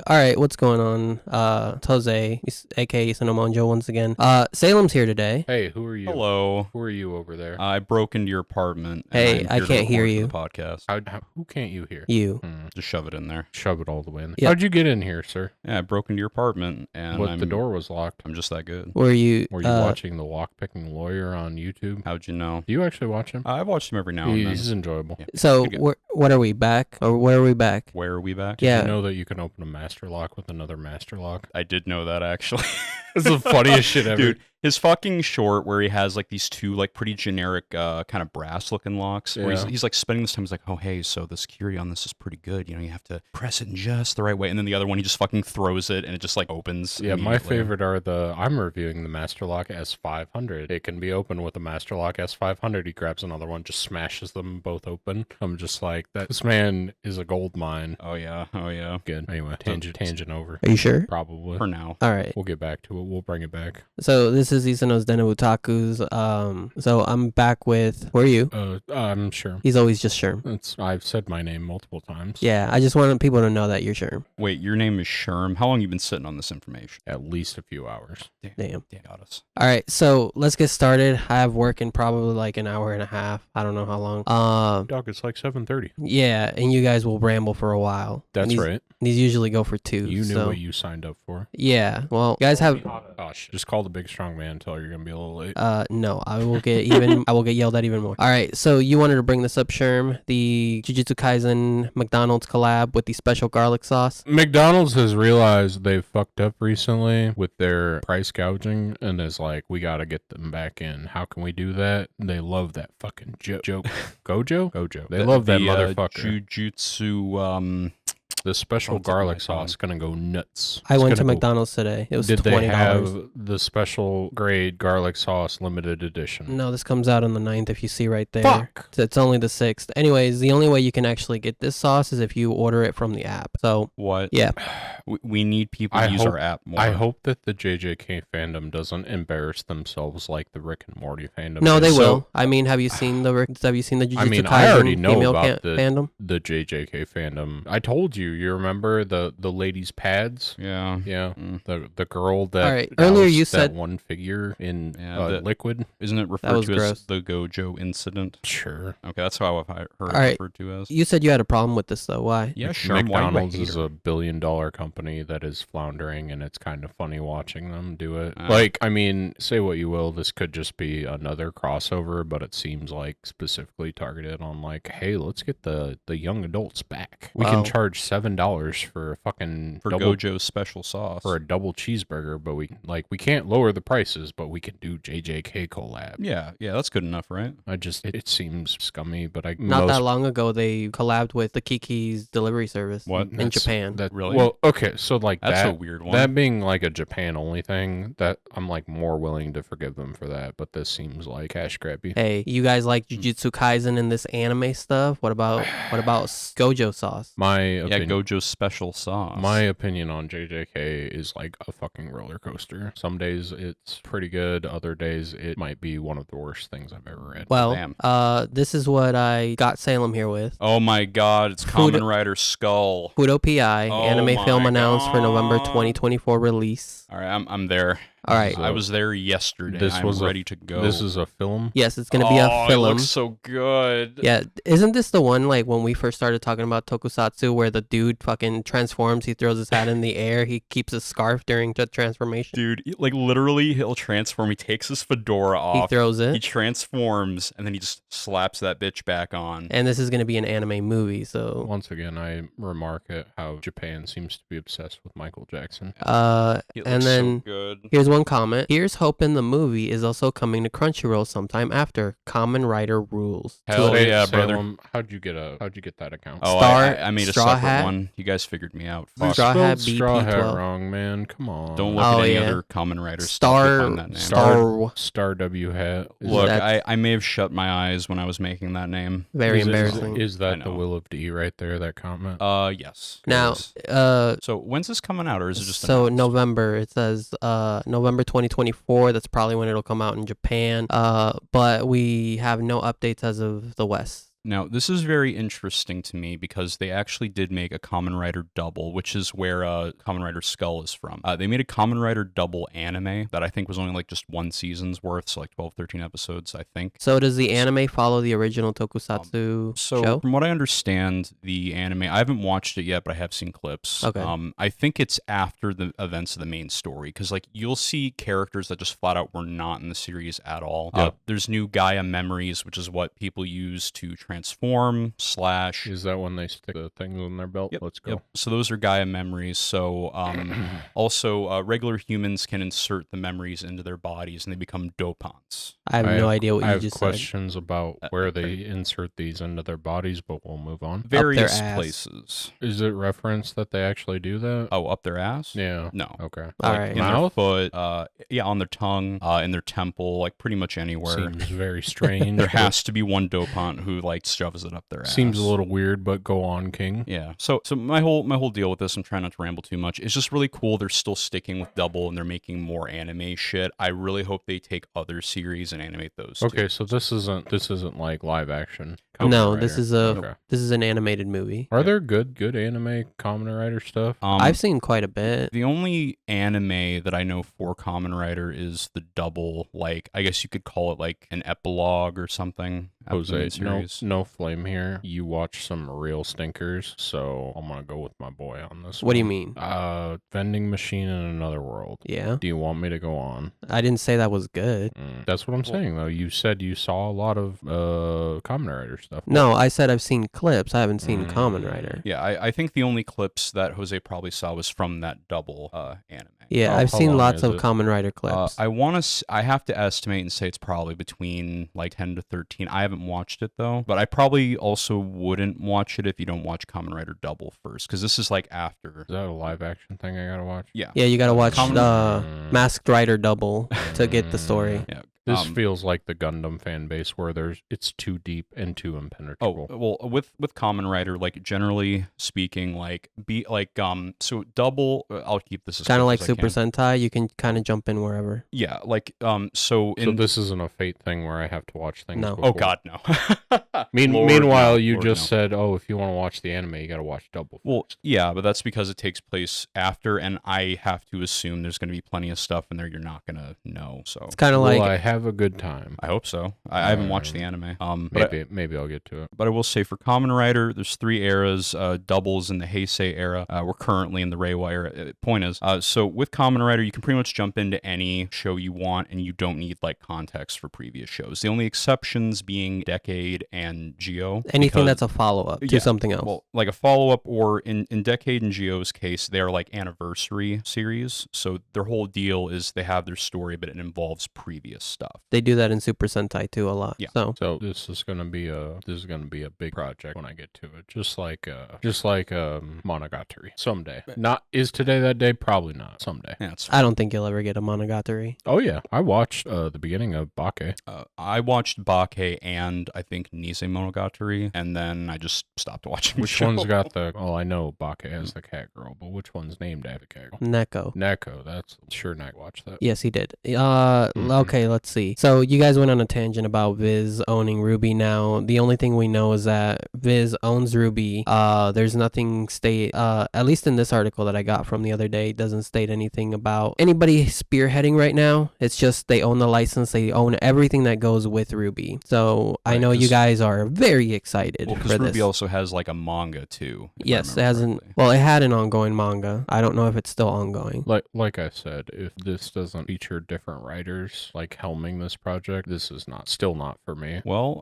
All right, what's going on? It's Jose, aka Sonomonjo once again. Salem's here today. Hey, who are you? Hello. Who are you over there? I broke into your apartment. Hey, and I can't hear you. The podcast. Who can't you hear? You. Just shove it in there. Shove it all the way in. Yep. How'd you get in here, sir? Yeah, I broke into your apartment, and The door was locked. I'm just that good. Were you watching the lockpicking lawyer on YouTube? How'd you know? Do you actually watch him? I've watched him every now and then. He's enjoyable. Yeah. So, what are we back? Or where are we back? Where are we back? Yeah. Did you know that you can open a master lock with another master lock? I did know that, actually. It's the funniest shit ever. Dude, his fucking short where he has like these two like pretty generic kind of brass looking locks where he's like spending this time, he's like, oh hey, so the security on this is pretty good, you know, you have to press it in just the right way, and then the other one he just fucking throws it and it just like opens. Yeah, my favorite are I'm reviewing the Master Lock S500. It can be opened with a Master Lock S500. He grabs another one, just smashes them both open. I'm just like, this man is a gold mine. Oh yeah. Good. Anyway, tangent over. Are you sure? Probably. For now. All right. We'll get back to it. We'll bring it back. So this is Isano's Den of Otakus. So I'm back with, who are you? I'm Schirm. He's always just Schirm. I've said my name multiple times. Yeah, I just wanted people to know that you're Schirm. Wait, your name is Schirm? How long you been sitting on this information? At least a few hours. Damn. Got us. All right, so let's get started. I have work in probably like an hour and a half. I don't know how long. Dog, it's like 7:30. Yeah, and you guys will ramble for a while. That's right. These usually go for 2. You knew what you signed up for. Yeah, well, you guys have. Oh shit! Just call the big strong man and tell her you're gonna be a little late. No, I will get yelled at even more. All right, so you wanted to bring this up, Schirm, the Jujutsu Kaisen McDonald's collab with the special garlic sauce. McDonald's has realized they've fucked up recently with their price gouging and is like, we gotta get them back in. How can we do that? They love that fucking joke. Gojo. They love that motherfucker. Jujutsu. The special garlic sauce gonna go nuts. I went to McDonald's today. It was $20. Did they have the special grade garlic sauce limited edition? No, this comes out on the 9th if you see right there. Fuck! It's only the 6th. Anyways, the only way you can actually get this sauce is if you order it from the app. So what? Yeah. We need people to use our app more. I hope that the JJK fandom doesn't embarrass themselves like the Rick and Morty fandom. No, they will. I mean, have you seen the Jujutsu Kaisen I already know about fandom? The JJK fandom. I told you. You remember the ladies' pads? Yeah. The girl that. All right. Earlier you said one figure in liquid. Isn't it referred to as the Gojo incident? Sure. Okay, that's how I've heard it referred to as. You said you had a problem with this though. Why? Yeah, sure. McDonald's is a billion-dollar company that is floundering, and it's kind of funny watching them do it. Like, I mean, say what you will, this could just be another crossover, but it seems like specifically targeted on like, hey, let's get the young adults back. We can charge $7 for a fucking Gojo's special sauce for a double cheeseburger, but we can't lower the prices, but we can do JJK collab. Yeah, that's good enough, right? It seems scummy, but not that long ago they collabed with the Kiki's delivery service. What? In Japan? That really? Well, okay, so like that's a weird one. That being like a Japan only thing, that I'm like more willing to forgive them for that, but this seems like cash grabby. Hey, you guys like Jujutsu Kaisen and this anime stuff? What about Gojo sauce? My opinion, Gojo's special sauce. My opinion on JJK is like a fucking roller coaster. Some days it's pretty good, other days it might be one of the worst things I've ever read. Well, this is what I got Salem here with. Oh my god, it's Kamen Rider Skull. FUUTO PI, anime film announced for November 2024 release. All right, I'm there. All right. I was there yesterday. I'm ready to go. This is a film? Yes, it's going to be a film. It looks so good. Yeah, isn't this the one, like, when we first started talking about tokusatsu, where the dude fucking transforms, he throws his hat in the air, he keeps his scarf during the transformation? Dude, like, literally, he'll transform, he takes his fedora off. He throws it. He transforms, and then he just slaps that bitch back on. And this is going to be an anime movie, so... Once again, I remark at how Japan seems to be obsessed with Michael Jackson. And then, so good. Here's one comment. Here's hoping the movie is also coming to Crunchyroll sometime after Kamen Rider rules. Hell yeah, brother. How'd you get that account? Oh, I made a separate one. You guys figured me out. You spelled Straw Hat wrong, man. Come on. Don't look at any other Kamen Rider stuff to find that name. Star W Hat. Look, I may have shut my eyes when I was making that name. Very embarrassing. Is that the will of D right there, that comment? Yes. Now, so when's this coming out, or is it just announced? November. It says November 2024. That's probably when it'll come out in Japan. But we have no updates as of the West. Now, this is very interesting to me because they actually did make a Kamen Rider double, which is where Kamen Rider Skull is from. They made a Kamen Rider double anime that I think was only like just one season's worth, so like 12, 13 episodes, I think. So does the anime follow the original Tokusatsu So show? from what I understand, the anime, I haven't watched it yet, but I have seen clips. Okay. I think it's after the events of the main story, because like you'll see characters that just flat out were not in the series at all. Yep. There's new Gaia memories, which is what people use to transform / Is that when they stick the things on their belt? Yep, Let's go. Yep. So those are Gaia memories. So also regular humans can insert the memories into their bodies and they become dopants. I have no idea what I you have just questions about where they insert these into their bodies, but we'll move on. Various ass. places. Is it referenced that they actually do that? Oh, up their ass? Yeah. No. Okay. All Like, right. in their Mouth? foot, yeah, on their tongue, in their temple, like pretty much anywhere. Seems very strange. There but has to be one dopant who like shoves it up their ass. Seems a little weird, but go on, King. Yeah. So my whole deal with this, I'm trying not to ramble too much. It's just really cool. They're still sticking with double and they're making more anime shit. I really hope they take other series and animate those. Okay, too. so this isn't like live action. No, Kamen this Rider. is Okay. this is an animated movie. Are there good anime Kamen Rider stuff? I've seen quite a bit. The only anime that I know for Kamen Rider is the double, like, I guess you could call it like an epilogue or something. after the main Jose, no, series. no flame here. You watch some real stinkers, so I'm gonna go with my boy on this. What do you one. mean? Vending machine in another world. Yeah, Do you want me to go on? I didn't say that was good. That's what I'm saying, though. You said you saw a lot of Kamen Rider stuff. No, I said I've seen clips. I haven't seen Kamen Rider. Yeah, I think the only clips that Jose probably saw was from that double anime. Yeah, Oh, I've how seen long lots is of it? Kamen Rider clips. I have to estimate and say it's probably between like 10 to 13. I haven't watched it though, but I probably also wouldn't watch it if you don't watch Kamen Rider Double first, because this is like after. Is that a live action thing I gotta watch? Yeah. Yeah, you gotta watch Kamen- Masked Rider Double to get the story. Yeah. This feels like the Gundam fan base where it's too deep and too impenetrable. Oh, well, with Kamen Rider, like generally speaking, so double. I'll keep this as Kind of quick like as I Super can. Sentai, you can kind of jump in wherever. Yeah, So this isn't a fate thing where I have to watch things. No. Before. Oh God, no. Meanwhile, no, you Lord, just no. said, "Oh, if you want to watch the anime, you got to watch double." Well, yeah, but that's because it takes place after, and I have to assume there's going to be plenty of stuff in there you're not going to know. So It's kind of Will like I have a good time? I hope so. I haven't watched the anime. Maybe I'll get to it. But I will say for Kamen Rider, there's 3 eras. Doubles in the Heisei era. We're currently in the Reiwa era. Point is, so with Kamen Rider, you can pretty much jump into any show you want, and you don't need like context for previous shows. The only exceptions being Decade and Geo. anything because- that's a follow-up to Yeah, something else. Well, like a follow-up, or in Decade and Geo's case, they're like anniversary series. So their whole deal is they have their story, but it involves previous stuff. They do that in Super Sentai too a lot. Yeah. So This is gonna be a big project when I get to it. Just like Monogatari someday. Not is today that day? Probably not. Someday. Yeah, it's I don't think you'll ever get a Monogatari. Oh yeah, I watched the beginning of Bake. I watched Bake and I think Nisei Monogatari, and then I just stopped watching. Which one's got the? Oh, I know Bake has the cat girl, but which one's named after the cat girl? Neko. Neko. That's sure. Nick watched that. Yes, he did. Okay, let's see. So you guys went on a tangent about Viz owning RWBY now. The only thing we know is that Viz owns RWBY. There's nothing at least in this article that I got from the other day, it doesn't state anything about anybody spearheading right now. It's just they own the license. They own everything that goes with RWBY. So I Right, know you 'cause- guys are very excited Well, for because this. RWBY also has like a manga too. if I Yes, it remember hasn't. correctly. Well, it had an ongoing manga. I don't know if it's still ongoing. Like I said, if this doesn't feature different writers like helming this project, this is still not for me. Well,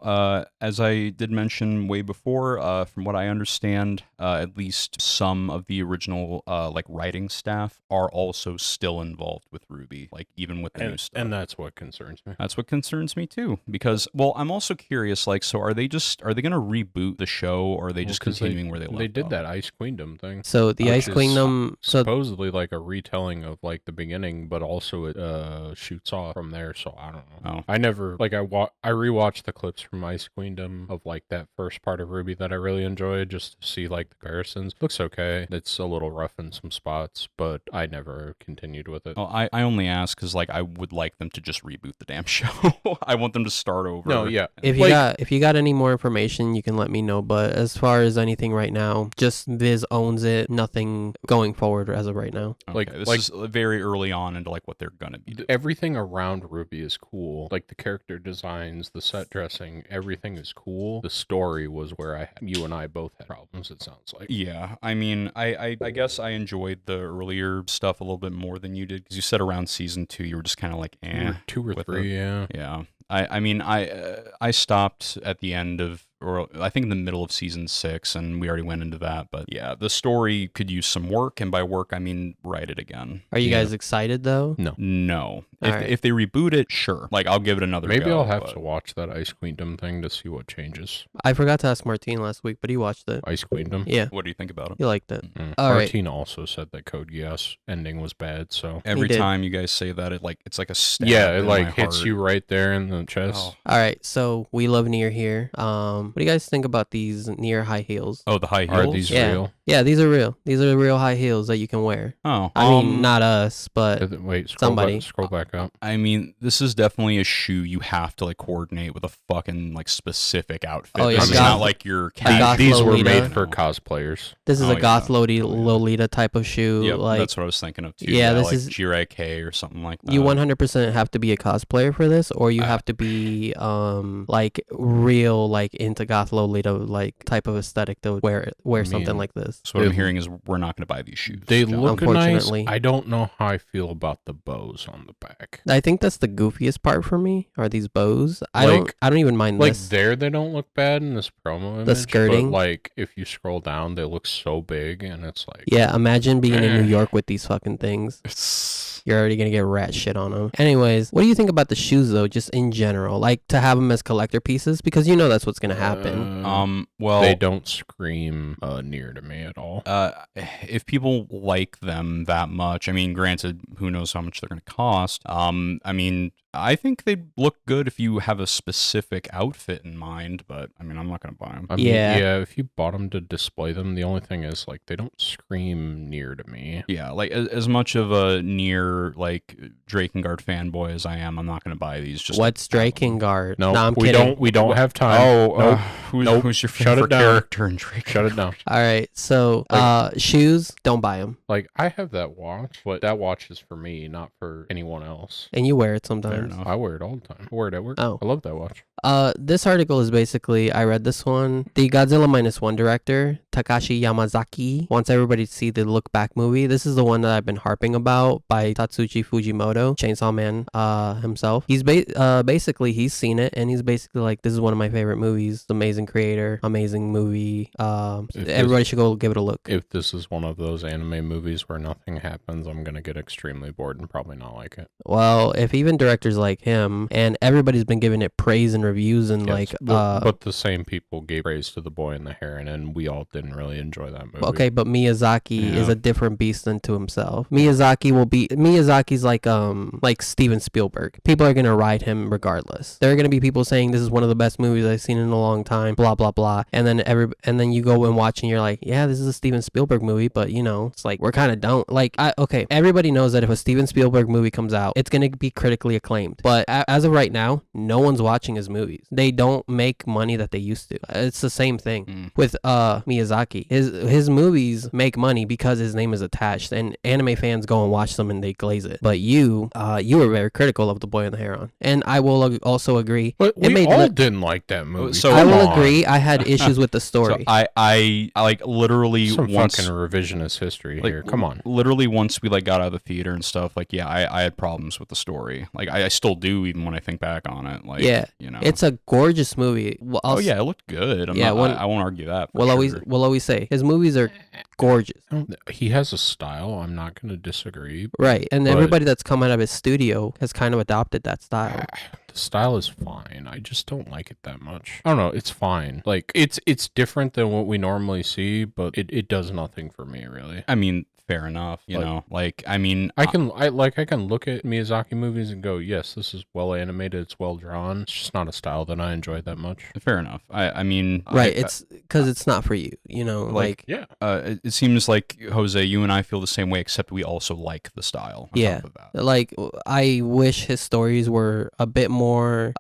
as I did mention way before, from what I understand, at least some of the original like writing staff are also still involved with RWBY, like even with the new stuff. And that's what concerns me. That's what concerns me too, because well, I'm also curious. Like, so are they going to reboot the show, or are they just 'cause continuing where they left They did off? that Ice Queendom thing. So the Which Ice is Queendom. So Supposedly like a retelling of like the beginning, but also it shoots off from there. So I I don't know. Oh. I never like I rewatched the clips from Ice Queendom of like that first part of RWBY that I really enjoyed just to see like the comparisons. Looks okay. It's a little rough in some spots, but I never continued with it. Well, I only ask because like I would like them to just reboot the damn show. I want them to start over. No, yeah. If you got any more information, you can let me know. But as far as anything right now, just Viz owns it. Nothing going forward as of right now. Okay, this is very early on into like what they're gonna be doing. Everything around RWBY is cool. Like the character designs, the set dressing, everything is cool. The story was where you and I both had problems, it sounds like. Yeah, I mean, I guess I enjoyed the earlier stuff a little bit more than you did because you said around season 2 you were just kind of like, two or three, yeah. Yeah. I mean, I stopped at the end of, or I think in the middle of season 6, and we already went into that. But yeah, the story could use some work, and by work I mean write it again. Are you guys excited though? No. Right. If they reboot it, sure. Like I'll give it another. Maybe go, I'll have to watch that Ice Queendom thing to see what changes. I forgot to ask Martine last week, but he watched it. Ice Queendom. Yeah. What do you think about it? He liked it. All right. Martine also said that Code Geass ending was bad. So Every time you guys say that, it's like a stab. Yeah, it in like my hits heart. you right there in the chest. Oh. All right, so we love NieR here. What do you guys think about these NieR high heels? Oh, the high heels. Are these Yeah. real? Yeah, these are real. These are real high heels that you can wear. Oh, I mean, not us, but Wait, somebody. Scroll back up. I mean, this is definitely a shoe you have to like coordinate with a fucking like specific outfit. Oh, yeah, This is goth- not like your goth These were Lolita. made for cosplayers. this is Oh, a goth yeah. Lolita type of shoe. Yep, like that's what I was thinking of too. Yeah, this like is- JRPG or something like that. you 100% have to be a cosplayer for this, or you have to be like real like into goth Lolita like type of aesthetic to wear something mean, like this. So what I'm hearing is we're not going to buy these shoes. They John. look nice. Unfortunately. I don't know how I feel about the bows on the back. I think that's the goofiest part for me. Are these bows? I Like- don't even mind Like this. there, they don't look bad in this promo image. The skirting? But like if you scroll down, they look so big, and it's like Yeah, imagine being in New York with these fucking things. It's- You're already gonna get rat shit on them. Anyways, what do you think about the shoes though, just in general? Like to have them as collector pieces, because you know that's what's gonna happen. well, they don't scream NieR to me at all. if people like them that much, I mean, granted, who knows how much they're going to cost. I mean, I think they'd look good if you have a specific outfit in mind, but I mean, I'm not going to buy them. I mean, Yeah. yeah. If you bought them to display them, the only thing is like they don't scream NieR to me. Yeah, like as much of a NieR like Drakengard fanboy as I am, I'm not going to buy these. Just What's Drakengard? No, I'm we kidding. don't. We don't have time. Oh, Nope. who's your Shut it favorite down. character in Drakengard? Shut it down. All right, so shoes, don't buy them, Like I have that watch, but that watch is for me, not for anyone else. and you wear it Fair sometimes. enough. I wear it all the time. I wear it at work. Oh. I love that watch. This article is basically, I read this one. The Godzilla Minus One director, Takashi Yamazaki, wants everybody to see the Look Back movie. This is the one that I've been harping about by Tatsuki Fujimoto, Chainsaw Man himself. He's basically, he's seen it, and he's basically like, this is one of my favorite movies. Amazing creator, amazing movie. Everybody should go give it a look. If this is one of those anime movies where nothing happens, I'm gonna get extremely bored and probably not like it. Well, if even directors like him, and everybody's been giving it praise and reviews, and Yes, but the same people gave praise to The Boy and the Heron, and we all didn't really enjoy that movie. okay, but Miyazaki is Yeah. a different beast unto himself. Miyazaki's like Steven Spielberg. People are gonna ride him regardless. There are gonna be people saying this is one of the best movies I've seen in a long time, blah blah blah. And then you go and watch and you're like, yeah, this is a Steven Spielberg movie, but you know, it's like we're kind of don't like. Okay, everybody knows that if a Steven Spielberg movie comes out, it's gonna be critically acclaimed. But as of right now, no one's watching his movies. They don't make money that they used to. It's the same thing with Miyazaki. His movies make money because his name is attached, and anime fans go and watch them and they glaze it. But you were very critical of The Boy and the Heron, and I will also agree. But it we made all didn't like that movie. So- I Come will on. agree. I had issues with the So story. I like literally Some once fucking revisionist history like, here. Come on. Literally once we like got out of the theater and stuff, like yeah, I had problems with the story. Like I still do even when I think back on it. Like Yeah, you know, it's a gorgeous movie. Well, oh yeah, it looked good. Yeah, I won't argue that. for sure. we'll always say his movies are gorgeous. He has a style. I'm not going to disagree. Right, and But- everybody that's come out of his studio has kind of adopted that style. The style is fine. I just don't like it that much. I don't know. It's fine. Like it's different than what we normally see, but it does nothing for me really. I mean, fair enough. You know, like, I mean, I can look at Miyazaki movies and go, yes, this is well animated, it's well drawn. It's just not a style that I enjoy that much. Fair enough. I mean, right. It's because it's not for you, you know, like yeah. It seems like, Jose, you and I feel the same way, except we also like the style. Yeah. Like, I wish his stories were a bit more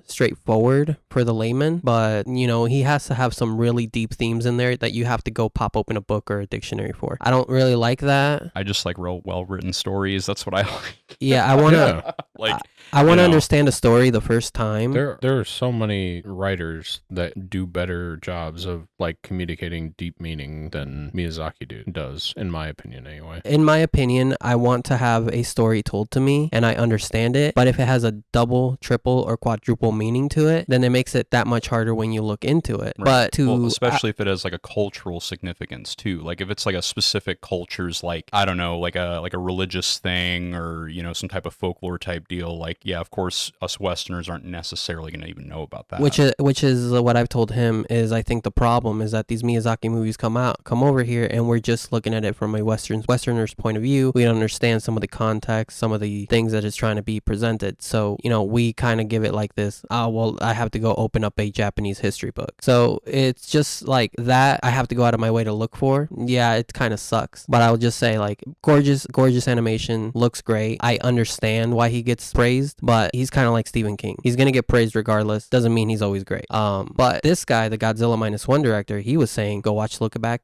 straightforward for the layman, but, you know, he has to have some really deep themes in there that you have to go pop open a book or a dictionary for. I don't really like that. I just like real well-written stories. That's what I like. Yeah, I want to like, I want to understand a story the first time. There are so many writers that do better jobs of like communicating deep meaning than Miyazaki does, in my opinion anyway. In my opinion, I want to have a story told to me and I understand it, but if it has a double, triple, or quadruple meaning to it, then it makes it that much harder when you look into it. Right. But especially if it has like a cultural significance too. Like if it's like a specific culture's, like, I don't know, like a religious thing, or, you know, some type of folklore type deal, like, yeah, of course us Westerners aren't necessarily going to even know about that. Which is what I've told him is, I think the problem is that these Miyazaki movies come over here and we're just looking at it from a Westerner's point of view. We don't understand some of the context, some of the things that is trying to be presented. So, you know, we kind of give it like this, well, I have to go open up a Japanese history book. So it's just like that I have to go out of my way to look for. Yeah, it kind of sucks. But I'll just say, like, gorgeous animation, looks great. I understand why he gets praised, but he's kind of like Stephen King. He's going to get praised regardless. Doesn't mean he's always great. But this guy, the Godzilla Minus One director, he was saying, go watch Look Back.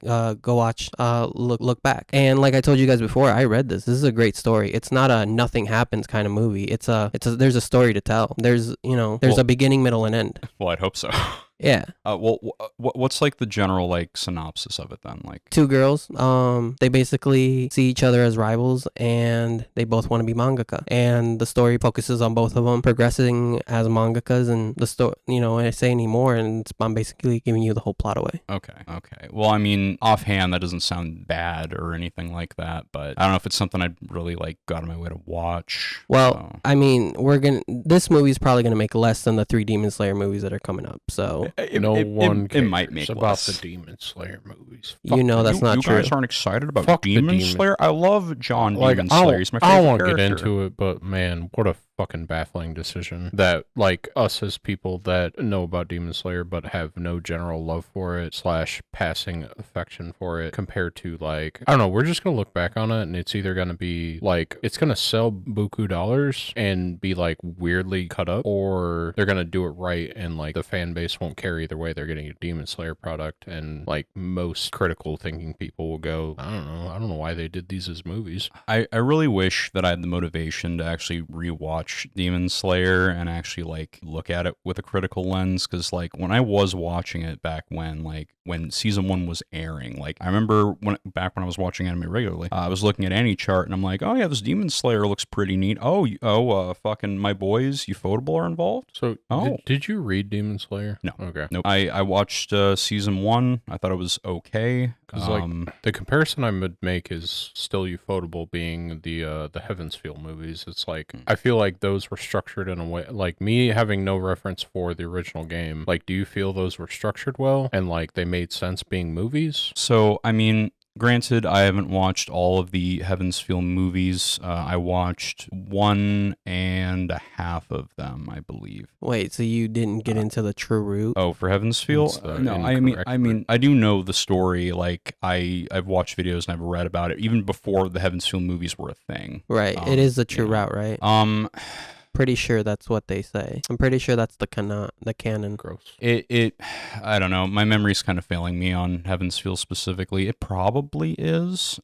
And like I told you guys before, I read this. This is a great story. It's not a nothing happens kind of movie. There's a story to tell. There's a beginning, middle, and end. Well, I'd hope so. Yeah. What's like the general like synopsis of it then? Like, two girls, they basically see each other as rivals, and they both want to be mangaka. And the story focuses on both of them progressing as mangakas, and the story, you know, I say anymore, and I'm basically giving you the whole plot away. Okay. Well, I mean, offhand, that doesn't sound bad or anything like that, but I don't know if it's something I'd really like go out of my way to watch. Well, so. I mean, this movie's probably gonna make less than the 3 Demon Slayer movies that are coming up. So It might make about less. the Demon Slayer movies. That's not true. You guys aren't excited about Fuck Demon Slayer? I love John Demon Slayer. He's my favorite I won't character. get into it, but man, what a fucking baffling decision that, like, us as people that know about Demon Slayer but have no general love for it / passing affection for it, compared to, like, I don't know, we're just gonna look back on it and it's either gonna be like it's gonna sell buku dollars and be like weirdly cut up, or they're gonna do it right and like the fan base won't care either way. They're getting a Demon Slayer product, and like most critical thinking people will go, I don't know why they did these as movies. I really wish that I had the motivation to actually rewatch Demon Slayer and actually like look at it with a critical lens, because like when I was watching it back when season 1 was airing, like I remember when I was watching anime regularly, I was looking at AniChart and I'm like, oh yeah, this Demon Slayer looks pretty neat. Fucking my boys Ufotable are involved. So did you read Demon Slayer? No. Okay. Nope. I watched season 1. I thought it was okay. Because like the comparison I would make is still Ufotable being the Heaven's Feel movies. It's like I feel like those were structured in a way, like me having no reference for the original game. Like, do you feel those were structured well and like they made sense being movies? So I mean, granted, I haven't watched all of the Heaven's Feel movies. I watched 1.5 of them, I believe. Wait, so you didn't get into the true root? Oh, for Heaven's Feel? No, I mean, I do know the story. Like, I've watched videos and I've read about it even before the Heaven's Feel movies were a thing. Right, it is the true route, right? Pretty sure that's what they say. I'm pretty sure that's the canon. Gross. I don't know. My memory's kind of failing me on Heaven's Feel specifically. It probably is.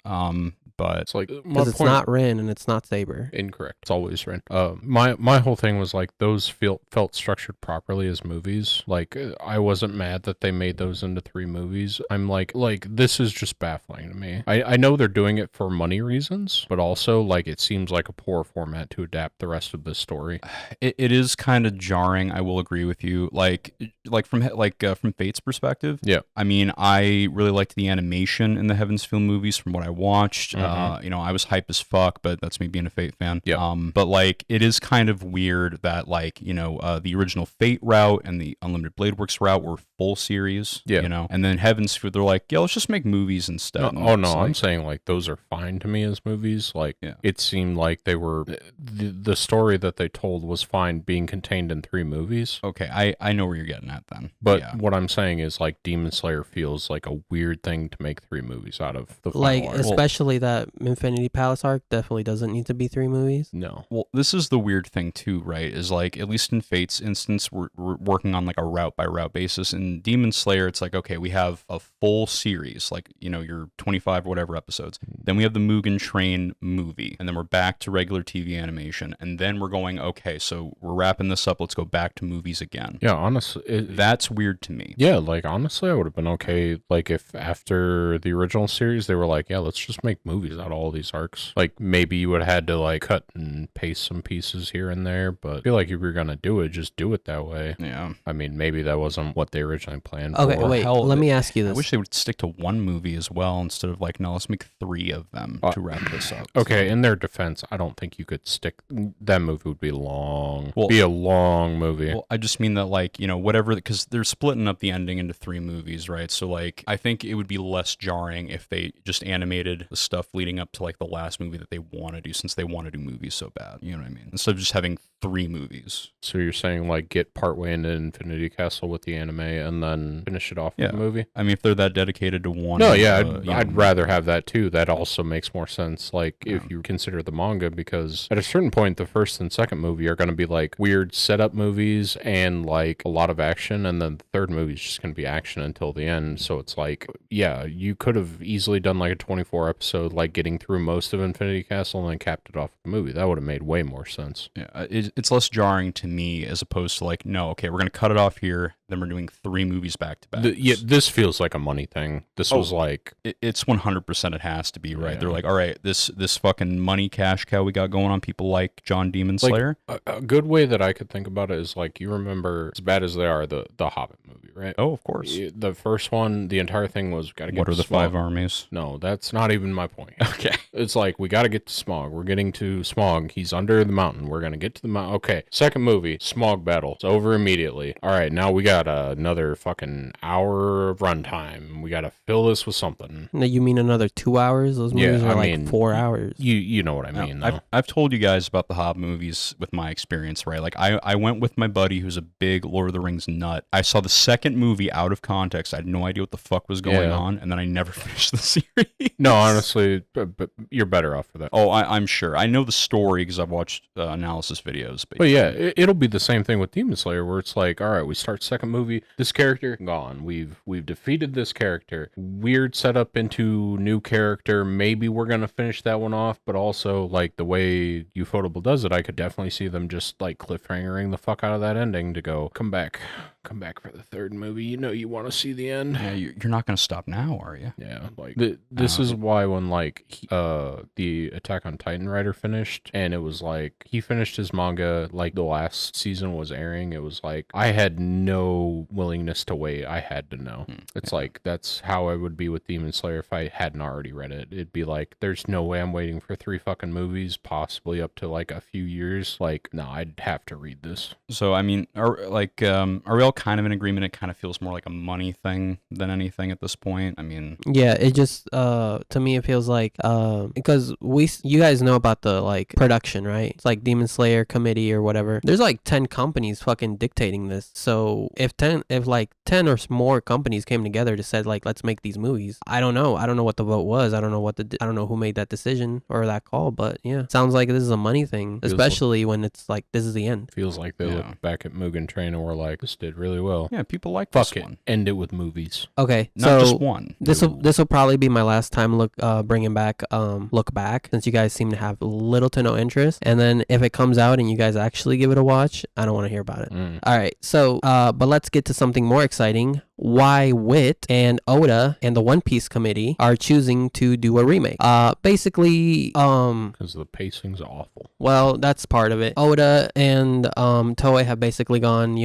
But it's like because it's not Rin and it's not Saber. Incorrect. It's always Rin. My whole thing was like those felt structured properly as movies. Like I wasn't mad that they made those into 3 movies. I'm like this is just baffling to me. I know they're doing it for money reasons, but also like it seems like a poor format to adapt the rest of this story story. It is kind of jarring. I will agree with you. From Fate's perspective. Yeah. I mean, I really liked the animation in the Heaven's Feel movies from what I watched. I was hype as fuck, but that's me being a Fate fan. Yeah. But like, it is kind of weird that the original Fate route and the Unlimited Blade Works route were full series. Yeah. And then Heaven's Feel, they're like, yeah, let's just make movies instead. I'm saying like those are fine to me as movies. Like it seemed like they were the story that they told was fine being contained in 3 movies. Okay, I know where you're getting at then. But what I'm saying is like Demon Slayer feels like a weird thing to make 3 movies out of the final arc. Especially that Infinity Palace arc definitely doesn't need to be 3 movies. No. Well, this is the weird thing too, right? Is like, at least in Fate's instance, we're working on like a route by route basis. In Demon Slayer, it's like, okay, we have a full series, like, your 25 or whatever episodes. Then we have the Mugen Train movie, and then we're back to regular TV animation, and then we're going, okay, so we're wrapping this up, let's go back to movies again. Yeah, honestly, that's weird to me. Yeah, like honestly, I would have been okay, like if after the original series they were like, yeah, let's just make movies out of all these arcs. Like maybe you would have had to like cut and paste some pieces here and there, but I feel like if you're gonna do it, just do it that way. Yeah. I mean, maybe that wasn't what they originally planned Okay, for. wait, let me ask you this. I wish they would stick to 1 movie as well instead of like, no, let's make 3 of them to wrap this up. Okay, in their defense, I don't think you could stick. That movie would be long. Be a long movie. Well, I just mean that like, whatever, because they're splitting up the ending into 3 movies, right? So like, I think it would be less jarring if they just animated the stuff leading up to like the last movie that they want to do, since they want to do movies so bad. You know what I mean? Instead of just having 3 movies. So you're saying like get partway into Infinity Castle with the anime and then finish it off with the movie? I mean, if they're that dedicated to one. No, yeah, I'd rather have that too. That also makes more sense. Like if you consider the manga, because at a certain point, the first and second movie are going to be like weird setup movies and like a lot of action, and then the third movie is just going to be action until the end. So it's like, yeah, you could have easily done like a 24 episode, like getting through most of Infinity Castle and then capped it off with the movie. That would have made way more sense. Yeah, it's less jarring to me as opposed to like, no, okay, we're going to cut it off here, then we're doing 3 movies back to back. This feels like a money thing. This was like... It's 100% it has to be, right? Yeah. They're like, all right, this fucking money cash cow we got going on, people like John Demon Slayer. Like, a good way that I could think about it is like, you remember, as bad as they are, the Hobbit movie, right? Oh, of course. The first one, the entire thing was, got to get What are the Smog. 5 armies? No, that's not even my point. Okay. It's like, we got to get to Smog. We're getting to Smog. He's under the mountain. We're going to get to the mountain. Okay, second movie, Smog battle. It's over immediately. All right, now we got another fucking hour of runtime. We got to fill this with something. No, you mean another 2 hours? Those movies are like 4 hours. You know what I mean, though. I've told you guys about the Hobbit movies with my experience, right? Like, I went with my buddy who's a big Lord of the Rings nut. I saw the second movie out of context. I had no idea what the fuck was going on, and then I never finished the series. No, honestly, but you're better off for that. Oh, I'm sure. I know the story because I've watched analysis videos. But yeah, it'll be the same thing with Demon Slayer, where it's like, all right, we start second movie, this character gone. We've defeated this character. Weird setup into new character. Maybe we're gonna finish that one off, but also like the way Ufotable does it, I could definitely see them just like cliffhangering the fuck out of that ending to go, come back for the third movie. You know you want to see the end. Yeah, you're not gonna stop now, are you? Yeah, like this is why when like the Attack on Titan writer finished, and it was like he finished his manga like the last season was airing, it was like I had no willingness to wait. I had to know. It's like that's how I would be with Demon Slayer if I hadn't already read it. It'd be like there's no way I'm waiting for 3 fucking movies, possibly up to like a few years. Like no, I'd have to read this. So I mean, are we all kind of in agreement? It kind of feels more like a money thing than anything at this point. I mean, yeah, it just to me it feels like because you guys know about the like production, right? It's like Demon Slayer committee or whatever. There's like 10 companies fucking dictating this. So if 10 or more companies came together to said like let's make these movies, I don't know what the vote was. I don't know who made that decision or that call, but yeah, sounds like this is a money thing, especially when it's like this is the end. Feels like they looked back at Mugen Train and were like, this did really well. Yeah, people like Fuck this it. one. End it with movies. Okay, not so just one. This will probably be my last time bringing back Look Back, since you guys seem to have little to no interest. And then if it comes out and you guys actually give it a watch, I don't want to hear about it. All right, so but let's get to something more exciting. why Wit and Oda and the One Piece committee are choosing to do a remake. Basically, because the pacing's awful. Well, that's part of it. Oda and Toei have basically gone,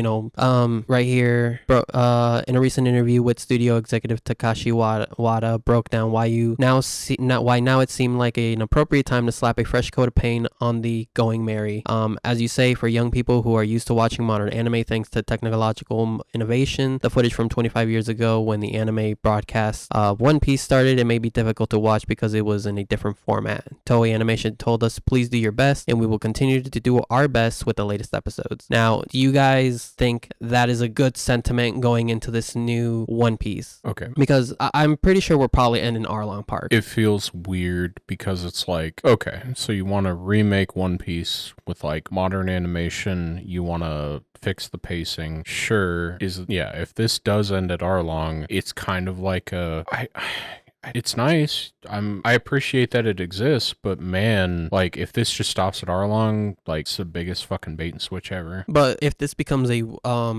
right here, in a recent interview with studio executive Takashi Wada broke down why now it seemed like an appropriate time to slap a fresh coat of paint on the Going Merry. As you say, for young people who are used to watching modern anime thanks to technological innovation, the footage from 25 years ago when the anime broadcast of One Piece started, it may be difficult to watch because it was in a different format. Toei Animation told us, please do your best, and we will continue to do our best with the latest episodes. Now, do you guys think that is a good sentiment going into this new One Piece? Okay. Because I'm pretty sure we're probably ending Arlong Park. It feels weird because it's like, okay, so you want to remake One Piece with like modern animation, you want to fix the pacing. Sure, if this does end at Arlong, it's kind of like it's nice. I appreciate that it exists, but man, like if this just stops at Arlong, like it's the biggest fucking bait and switch ever. But if this becomes a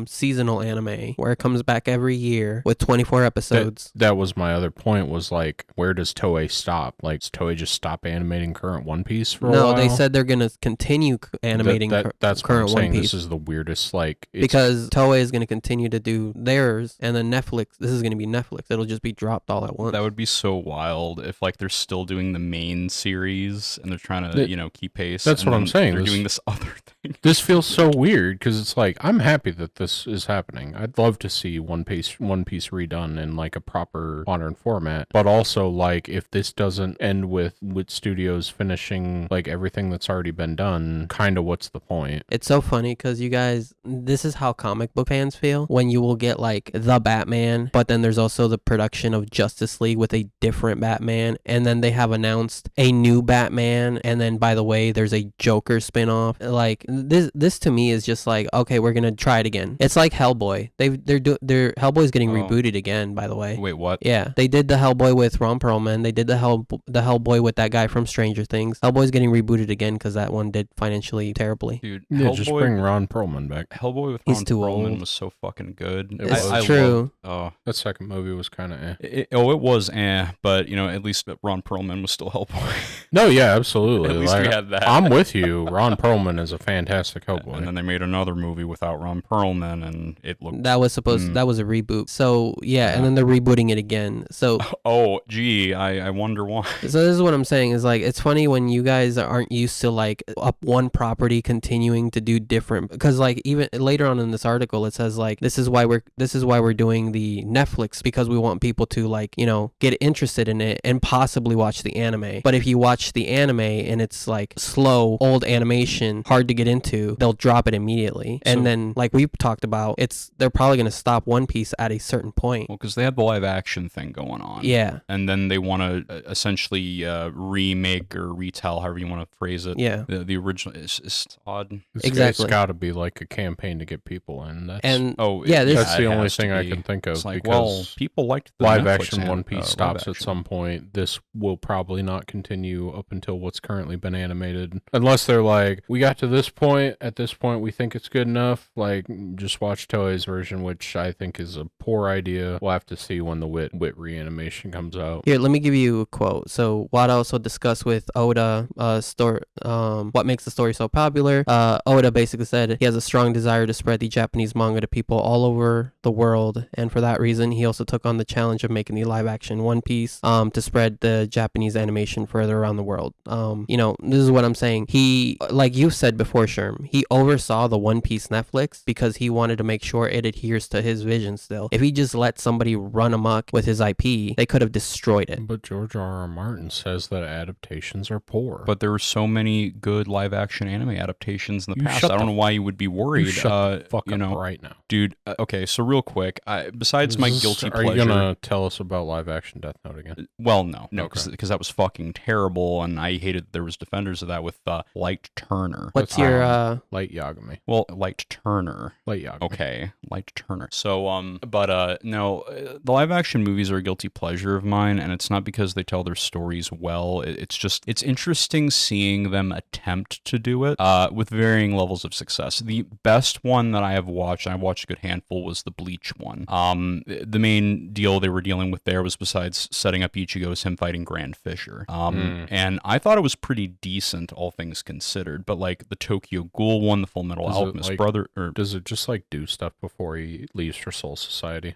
seasonal anime where it comes back every year with 24 episodes, that was my other point. Was like, where does Toei stop? Like, does Toei just stop animating current One Piece for a while? No, they said they're gonna continue animating that's current what I'm saying. One Piece. This is the weirdest, like, because Toei is gonna continue to do theirs, and then Netflix. This is gonna be Netflix. It'll just be dropped all at once. That would be so wild if like they're still doing the main series and they're trying to keep pace. That's what I'm saying. They're doing this other thing. This feels so weird because it's like, I'm happy that this is happening. I'd love to see One Piece redone in like a proper modern format, but also like if this doesn't end with studios finishing like everything that's already been done, kind of what's the point? It's so funny because you guys, this is how comic book fans feel when you will get like the Batman, but then there's also the production of Justice League with a different Batman, and then they have announced a new Batman, and then by the way there's a Joker spinoff. Like this to me is just like, okay, we're gonna try it again. It's like Hellboy. They're Hellboy's getting rebooted again, by the way. Wait, what? Yeah, they did the Hellboy with Ron Perlman. They did the Hellboy with that guy from Stranger Things. Hellboy's getting rebooted again because that one did financially terribly. Dude, yeah, just bring Ron Perlman back. Hellboy with He's Ron too Perlman old. was so fucking good. It's true. That second movie was kind of it was but at least Ron Perlman was still Hellboy. No, yeah, absolutely. At least we had that. I'm with you. Ron Perlman is a fantastic Hellboy. And then they made another movie without Ron Perlman, and it looked... That was that was a reboot. So, yeah, and then they're rebooting it again. So... Oh, gee, I wonder why. So this is what I'm saying, is like, it's funny when you guys aren't used to like one property continuing to do different, because like even later on in this article, it says like, this is why we're doing the Netflix, because we want people to like, get interested in it and possibly watch the anime. But if you watch the anime and it's like slow, old animation, hard to get into, they'll drop it immediately. And then like we talked about, they're probably going to stop One Piece at a certain point. Well, because they had the live action thing going on. Yeah. And then they want to essentially remake or retell, however you want to phrase it. Yeah. The original. It's odd. Exactly. It's got to be like a campaign to get people in. That's the only thing I can think of. It's like, because people liked the live Netflix action One Piece stops at some point. This will probably not continue up until what's currently been animated, unless they're like, we got to this point. At this point, we think it's good enough. Like, just watch Toei's version, which I think is a poor idea. We'll have to see when the Wit reanimation comes out. Here, let me give you a quote. So Wada also discussed with Oda what makes the story so popular. Oda basically said he has a strong desire to spread the Japanese manga to people all over the world, and for that reason he also took on the challenge of making the live action One Piece to spread the Japanese animation further around the world. This is what I'm saying. He, like you said before, Schirm, he oversaw the One Piece Netflix because he wanted to make sure it adheres to his vision still. If he just let somebody run amok with his IP, they could have destroyed it. But George R.R. Martin says that adaptations are poor. But there were so many good live action anime adaptations in the past. I don't know why you would be worried. Shut the fuck up right now. Dude, okay, so real quick, besides my guilty pleasure... Are you going to tell us about live action Death Note again? Well, no, because that was fucking terrible, and I hated there was defenders of that with Light Turner. What's your Light Yagami. Well, Light Turner. Light Yagami. Okay, Light Turner. So, no, the live action movies are a guilty pleasure of mine, and it's not because they tell their stories well. It's interesting seeing them attempt to do it with varying levels of success. The best one that I have watched, and I've watched a good handful, was the Bleach one. The main deal they were dealing with there was, besides setting up Ichigo, is him fighting Grand Fisher. And I thought it was pretty decent, all things considered. But like the Tokyo Ghoul one, the Full Metal Alchemist brother, or does it just like do stuff before he leaves for Soul Society?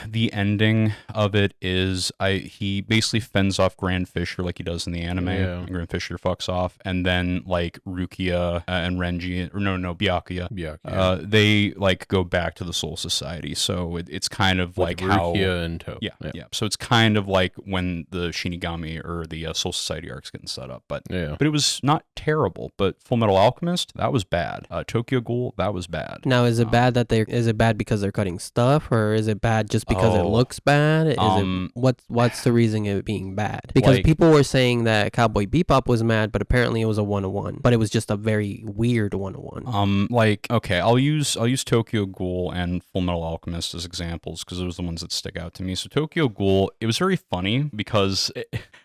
The ending of it is he basically fends off Grand Fisher like he does in the anime. Yeah. And Grand Fisher fucks off, and then like Rukia and Renji, or no, Byakuya, they like go back to the Soul Society. So it's kind of with like Rukia how and Tope. Yeah. So it's kind of like when the Shinigami or the Soul Society arc's getting set up. But it was not terrible. But Full Metal Alchemist, that was bad. Tokyo Ghoul, that was bad. Now, is it bad that is it bad because they're cutting stuff, or is it bad just because it looks bad? Is it what's the reason it being bad? Because people were saying that Cowboy Bebop was mad, but apparently it was a 101. But it was just a very weird 101. Okay, I'll use Tokyo Ghoul and Full Metal Alchemist as examples because those are the ones that stick out to me. So Tokyo Ghoul, it was very funny because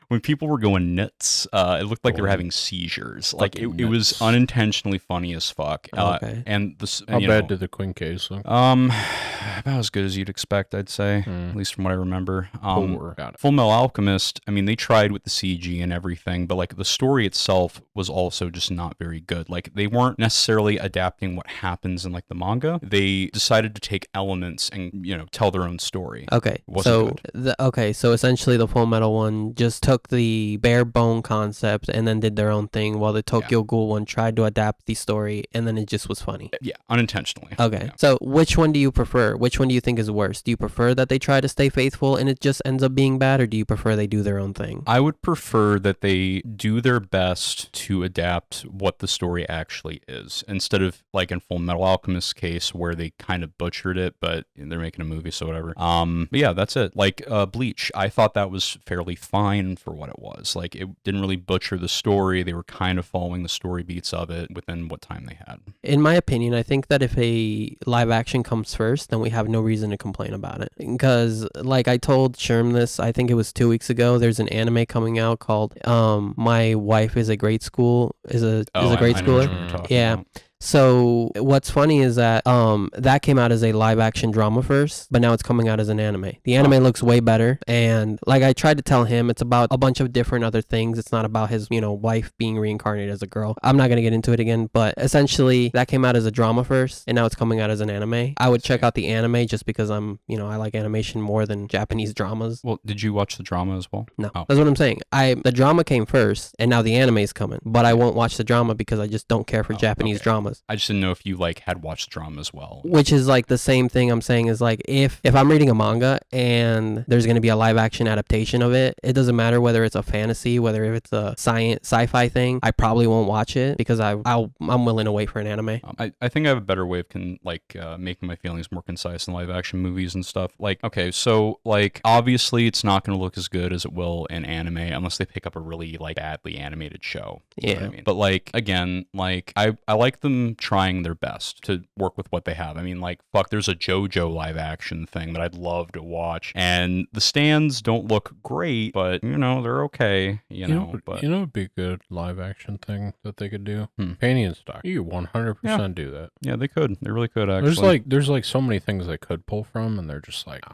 when people were going nuts, it looked like they were having seizures. Like it was unintentionally funny as fuck. Okay. And how bad did the Quincase look? About as good as you'd expect, I'd say, at least from what I remember. Full Metal Alchemist, I mean, they tried with the CG and everything, but like the story itself was also just not very good. Like they weren't necessarily adapting what happens in like the manga. They decided to take elements and tell their own story. Okay, so essentially the Full Metal one just took the bare bone concept and then did their own thing, while the Tokyo Ghoul one tried to adapt the story and then it just was funny. Yeah, unintentionally. Okay, so which one do you prefer? Which one do you think is worse? Do you prefer that they try to stay faithful and it just ends up being bad, or do you prefer they do their own thing? I would prefer that they do their best to adapt what the story actually is, instead of like in Full Metal Alchemist's case where they kind of butchered it, but they're making a movie, so whatever. But yeah, that's it. Like Bleach, I thought that was fairly fine for what it was. Like it didn't really butcher the story. They were kind of following the story beats of it within what time they had. In my opinion, I think that if a live action comes first, then we have no reason to complain about it. Because like I told Schirm this, I think it was 2 weeks ago, there's an anime coming out called My Wife is a Great School is a Great Schooler. Yeah. About. So what's funny is that that came out as a live action drama first, but now it's coming out as an anime. The anime looks way better, and like I tried to tell him, it's about a bunch of different other things. It's not about his wife being reincarnated as a girl. I'm not gonna get into it again, but essentially that came out as a drama first, and now it's coming out as an anime. I would check out the anime just because I like animation more than Japanese dramas. Well, did you watch the drama as well? No, that's what I'm saying. The drama came first, and now the anime is coming, but I won't watch the drama because I just don't care for Japanese dramas. I just didn't know if you had watched the drama as well. Which is like the same thing I'm saying is like if I'm reading a manga and there's going to be a live action adaptation of it, it doesn't matter whether it's a fantasy, whether if it's a sci-fi thing, I probably won't watch it because I'm willing to wait for an anime. I think I have a better way of making my feelings more concise in live action movies and stuff. Like, okay, so like obviously it's not going to look as good as it will in anime unless they pick up a really like badly animated show. You know what I mean? But like again, like I like them trying their best to work with what they have. I mean, like, fuck, there's a JoJo live action thing that I'd love to watch, and the stands don't look great, but they're okay. But it'd be a good live action thing that they could do. Panty and Stock. You could 100% do that. Yeah, they could. They really could. Actually, there's like so many things they could pull from, and they're just like,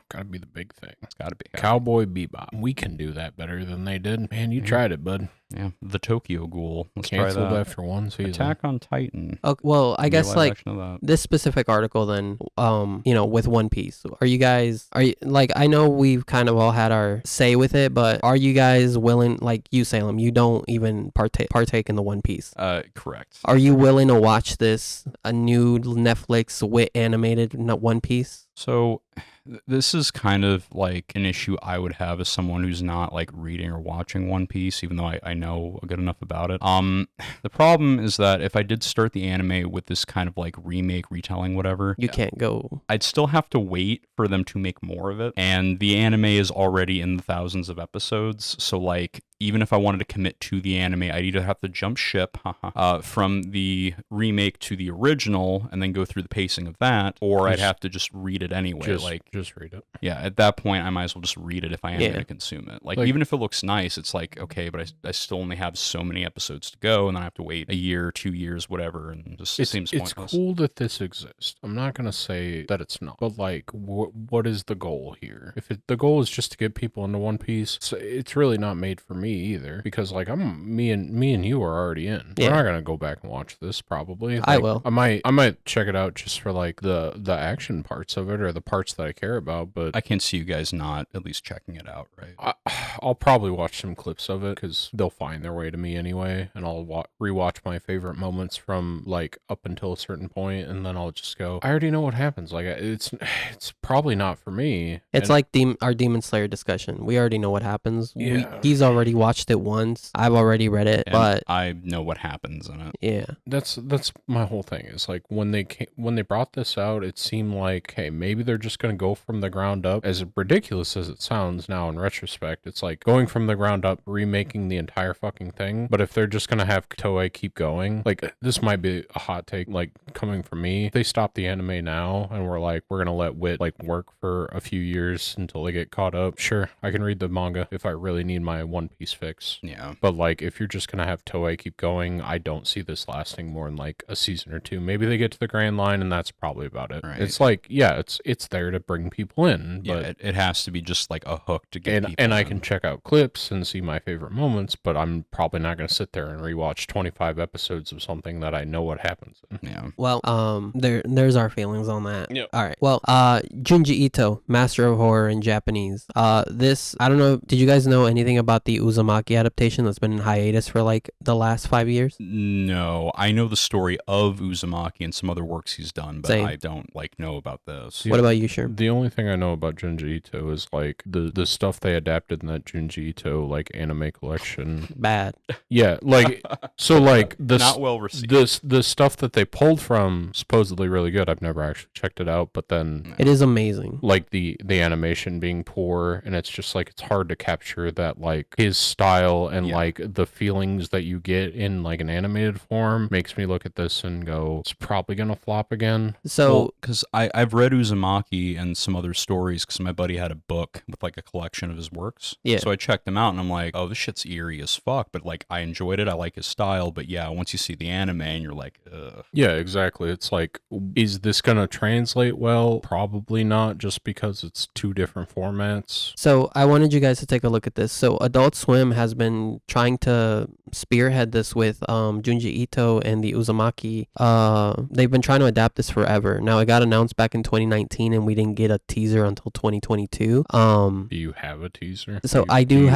gotta be the big thing. It's gotta be Cowboy Bebop. We can do that better than they did. Man, you tried it, bud. Yeah, the Tokyo Ghoul. Let's canceled try that. After one season. Attack on Titan. Okay, well, I guess like this specific article then, with One Piece. Are you like, I know we've kind of all had our say with it, but are you guys willing, like you, Salem, you don't even partake in the One Piece? Correct. Are you willing to watch a new Netflix wit animated One Piece? So this is kind of like an issue I would have as someone who's not like reading or watching One Piece, even though I know good enough about it. The problem is that if I did start the anime with this kind of like remake, retelling, whatever, you can't go. I'd still have to wait for them to make more of it. And the anime is already in the thousands of episodes. So like even if I wanted to commit to the anime, I'd either have to jump ship from the remake to the original and then go through the pacing of that, or I'd have to just read it anyway. Just read it. Yeah, at that point, I might as well just read it if I am going to consume it. Like, even if it looks nice, it's like, okay, but I still only have so many episodes to go, and then I have to wait a year, 2 years, whatever, and just it seems pointless. It's cool that this exists. I'm not going to say that it's not, but like, what is the goal here? If the goal is just to get people into One Piece, it's really not made for me either, because like me and you are already in. We're not going to go back and watch this probably. Like, I will. I might check it out just for like the action parts of it or the parts that I care about, but I can't see you guys not at least checking it out, right? I'll probably watch some clips of it because they'll find their way to me anyway, and I'll rewatch my favorite moments from like up until a certain point, and then I'll just go, I already know what happens. Like it's probably not for me. It's like our Demon Slayer discussion. We already know what happens. Yeah. He's already watched it once. I've already read it, and but I know what happens in it. Yeah, that's my whole thing. Is like when they brought this out, it seemed like, hey, maybe they're just gonna go from the ground up. As ridiculous as it sounds now in retrospect, it's like going from the ground up, remaking the entire fucking thing. But if they're just gonna have Toei keep going, like this might be a hot take, like coming from me. If they stop the anime now and we're gonna let Wit like work for a few years until they get caught up, sure, I can read the manga if I really need my One Piece fix. Yeah. But like if you're just gonna have Toei keep going, I don't see this lasting more than like a season or two. Maybe they get to the Grand Line and that's probably about it. Right. It's like, yeah, it's there to bring people in, but yeah, it has to be just like a hook to get people and I in. can check out clips and see my favorite moments, but I'm probably not going to sit there and rewatch 25 episodes of something that I know what happens in. Yeah. Well, there's our feelings on that. Yep. All right. Well, Junji Ito, Master of Horror in Japanese. This, I don't know, did you guys know anything about the Uzumaki adaptation that's been in hiatus for like the last 5 years? No, I know the story of Uzumaki and some other works he's done, but Same. I don't like know about this. What about you, Schirm? The only thing I know about Junji Ito is like the stuff they adapted in that Junji Ito like anime collection. Bad. Yeah, like so like the Not well received. the stuff that they pulled from supposedly really good. I've never actually checked it out, but then It is amazing. like the animation being poor, and it's just like it's hard to capture that like his style and like the feelings that you get in like an animated form makes me look at this and go, it's probably gonna flop again. So, because I've read Uzumaki and some other stories because my buddy had a book with like a collection of his works. Yeah. So I checked them out and I'm like, oh, this shit's eerie as fuck. But like, I enjoyed it. I like his style. But yeah, once you see the anime and you're like, ugh. Yeah, exactly. It's like, is this gonna translate well? Probably not, just because it's two different formats. So I wanted you guys to take a look at this. So Adult Swim has been trying to spearhead this with Junji Ito and the Uzumaki. They've been trying to adapt this forever. Now it got announced back in 2019 and we didn't get a teaser until 2022. Do you have a teaser? So do you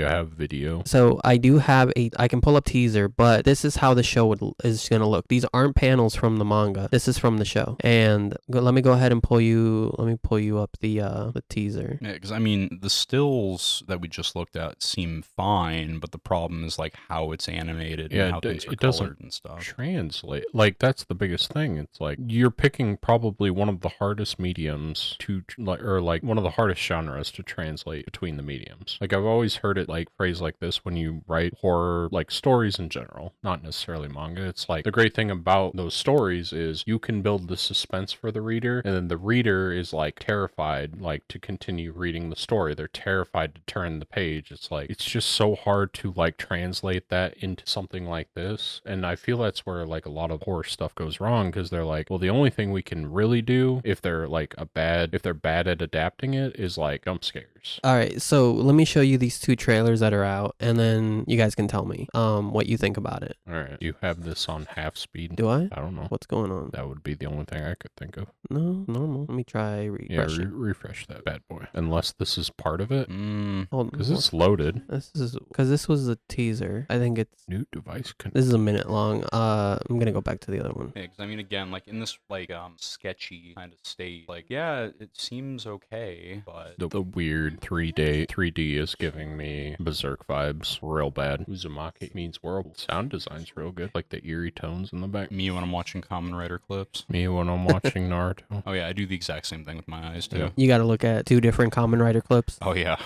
have video? So I do have I can pull up teaser, but this is how the show is going to look. These aren't panels from the manga. This is from the show. And let me go ahead and pull you up the teaser. Yeah, because I mean, the stills that we just looked at seem fine, but the problem is like how it's animated and how things are colored and stuff. Translate. Like that's the biggest thing. It's like you're picking probably one of the hardest mediums to like one of the hardest genres to translate between the mediums. Like I've always heard it like phrased like this when you write horror like stories in general, not necessarily manga. It's like the great thing about those stories is you can build the suspense for the reader, and then the reader is like terrified like to continue reading the story. They're terrified to turn the page. It's like it's just so hard to like translate that into something like this, and I feel that's where like a lot of horror stuff goes wrong, because they're like, well, the only thing we can really do if they're bad at adapting it is like jump scares. All right, so let me show you these two trailers that are out, and then you guys can tell me what you think about it. All right, you have this on half speed. Do I? I don't know. What's going on? That would be the only thing I could think of. No, normal. Let me try refresh. Yeah, refresh that bad boy. Unless this is part of it. Hold on. Because it's loaded. This was a teaser. I think it's new device. This is a minute long. I'm gonna go back to the other one. Yeah, because I mean, again, like in this like sketchy kind of state, like yeah, it seems okay, but the weird 3D is giving me Berserk vibes real bad. Uzumaki means world. Sound design's real good, like the eerie tones in the back. Me when I'm watching Kamen Rider clips. Me when I'm watching Naruto. Oh yeah, I do the exact same thing with my eyes too. Yeah. You got to look at two different Kamen Rider clips. Oh yeah.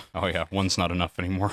One's not enough anymore.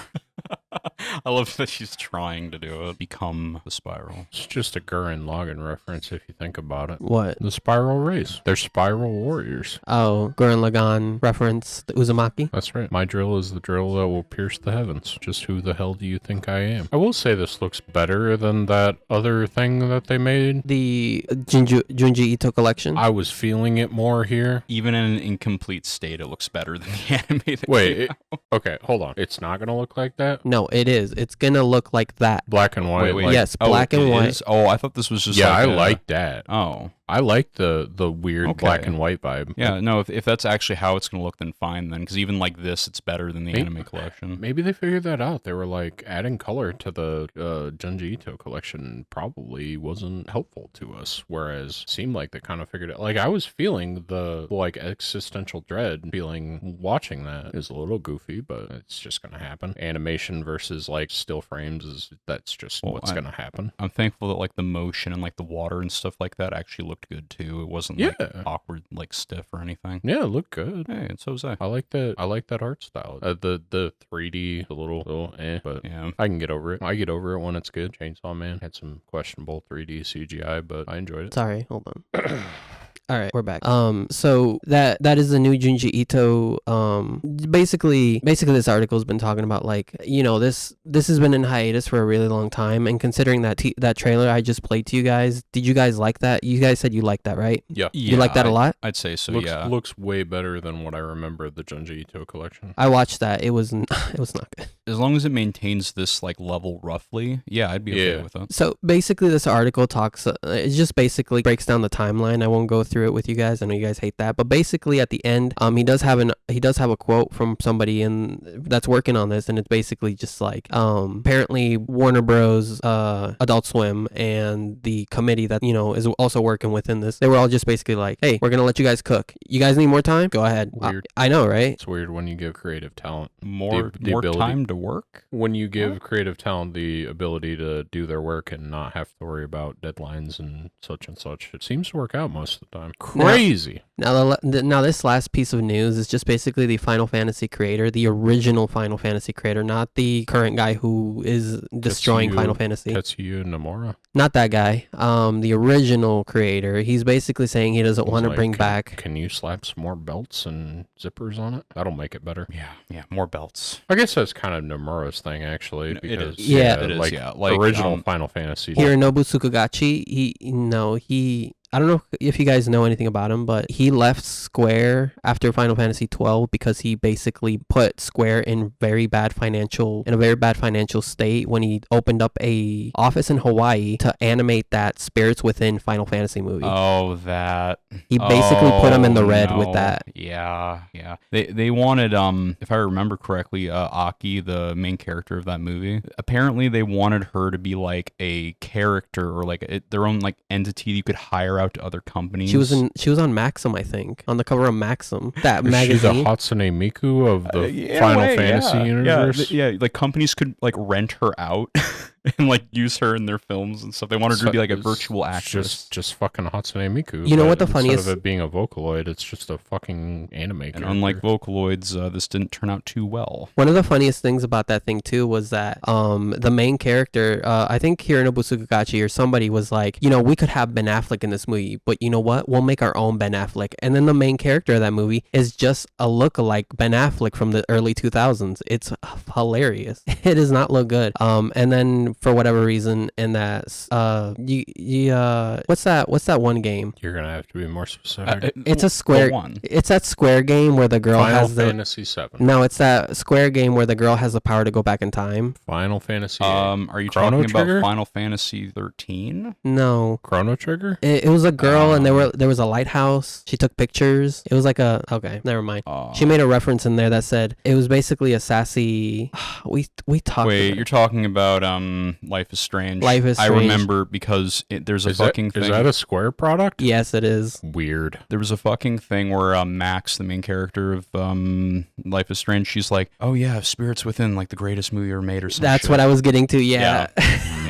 I love that she's trying to do it. Become the spiral. It's just a Gurren Lagann reference if you think about it. What? The spiral race. They're spiral warriors. Oh, Gurren Lagann reference, the Uzumaki? That's right. My drill is the drill that will pierce the heavens. Just who the hell do you think I am? I will say this looks better than that other thing that they made. The Junji Ito collection? I was feeling it more here. Even in an incomplete state, it looks better than the anime. That Wait, okay, hold on. It's not gonna look like that? No, it is. It's gonna look like that. Black and white. Wait, like- yes, black and white. Is? Oh, I thought this was just yeah, like I like that. Oh. I like the weird Okay. black and white vibe. Yeah, no, if that's actually how it's going to look, then fine then. Because even like this, it's better than the anime collection. Maybe they figured that out. They were like, adding color to the Junji Ito collection probably wasn't helpful to us. Whereas seemed like they kind of figured it. Like I was feeling the like existential dread feeling watching that is a little goofy, but it's just going to happen. Animation versus like still frames that's just what's going to happen. I'm thankful that like the motion and like the water and stuff like that actually looked good too. It wasn't like awkward, like stiff or anything. Yeah, it looked good. Hey, and so was I. I like that art style. The 3D, a little but Yeah. I can get over it. I get over it when it's good. Chainsaw Man had some questionable 3D CGI, but I enjoyed it. Sorry, hold on. All right, we're back. So that is the new Junji Ito. Basically this article has been talking about like, you know, this has been in hiatus for a really long time, and considering that that trailer I just played to you guys, did you guys like that? You guys said you liked that, right? Yeah. You like that a lot? I'd say so. Looks way better than what I remember the Junji Ito collection. I watched that. It was not good. As long as it maintains this like level roughly, yeah, I'd be okay with it. So basically, this article talks. It just basically breaks down the timeline. I won't go through it with you guys. I know you guys hate that, but basically at the end, he does have a quote from somebody that's working on this, and it's basically just like apparently Warner Bros, Adult Swim, and the committee that is also working within this. They were all just basically like, hey, we're gonna let you guys cook. You guys need more time? Go ahead. Weird. I know, right? It's weird when you give creative talent More ability, time to work. When you give creative talent the ability to do their work and not have to worry about deadlines and such, it seems to work out most of the time. Crazy. Now this last piece of news is just basically the Final Fantasy creator, the original Final Fantasy creator, not the current guy who is destroying Final Fantasy. Tetsuya Nomura? Not that guy. The original creator. He's basically saying he doesn't want to bring back. Can you slap some more belts and zippers on it? That'll make it better. Yeah, more belts. I guess that's kind of Nomura's thing, actually. Because, it is. It is. Like original Final Fantasy. Hironobu Sakaguchi. He I don't know if you guys know anything about him, but he left Square after Final Fantasy 12 because he basically put Square in a very bad financial state when he opened up a office in Hawaii to animate that Spirits Within Final Fantasy movie. Oh, that. He basically put him in the red with that. Yeah. They wanted, if I remember correctly, Aki, the main character of that movie, apparently they wanted her to be like a character or like their own like entity you could hire out to other companies. She was on Maxim, I think, on the cover of Maxim, that magazine. She's a Hatsune Miku of the Final Fantasy universe. Yeah, like companies could like rent her out and like use her in their films and stuff. They wanted her to be like a virtual actress. Just fucking Hatsune Miku. You know what the funniest? Instead of it being a Vocaloid, it's just a fucking anime character. And unlike Vocaloids, this didn't turn out too well. One of the funniest things about that thing too was that the main character, I think Hironobu Sakaguchi or somebody was like, we could have Ben Affleck in this movie, but you know what? We'll make our own Ben Affleck. And then the main character of that movie is just a lookalike Ben Affleck from the early 2000s. It's hilarious. It does not look good. And then for whatever reason, in that what's that one game? You're gonna have to be more specific. It's a Square. It's that Square game where the girl has Final Fantasy 7. No, it's that Square game where the girl has the power to go back in time. Final Fantasy 8. Are you Chrono talking Trigger? about Final Fantasy 13? No. Chrono Trigger? It was a girl and there was a lighthouse. She took pictures. It was like okay, never mind. She made a reference in there that said it was basically a sassy. We talked. Wait, you're talking about Life is Strange. Life is Strange. I remember because there's a fucking thing. Is that a Square product? Yes, it is. Weird. There was a fucking thing where Max, the main character of Life is Strange, she's like, "Oh yeah, Spirits Within, like the greatest movie ever made," or something. That's what I was getting to. Yeah.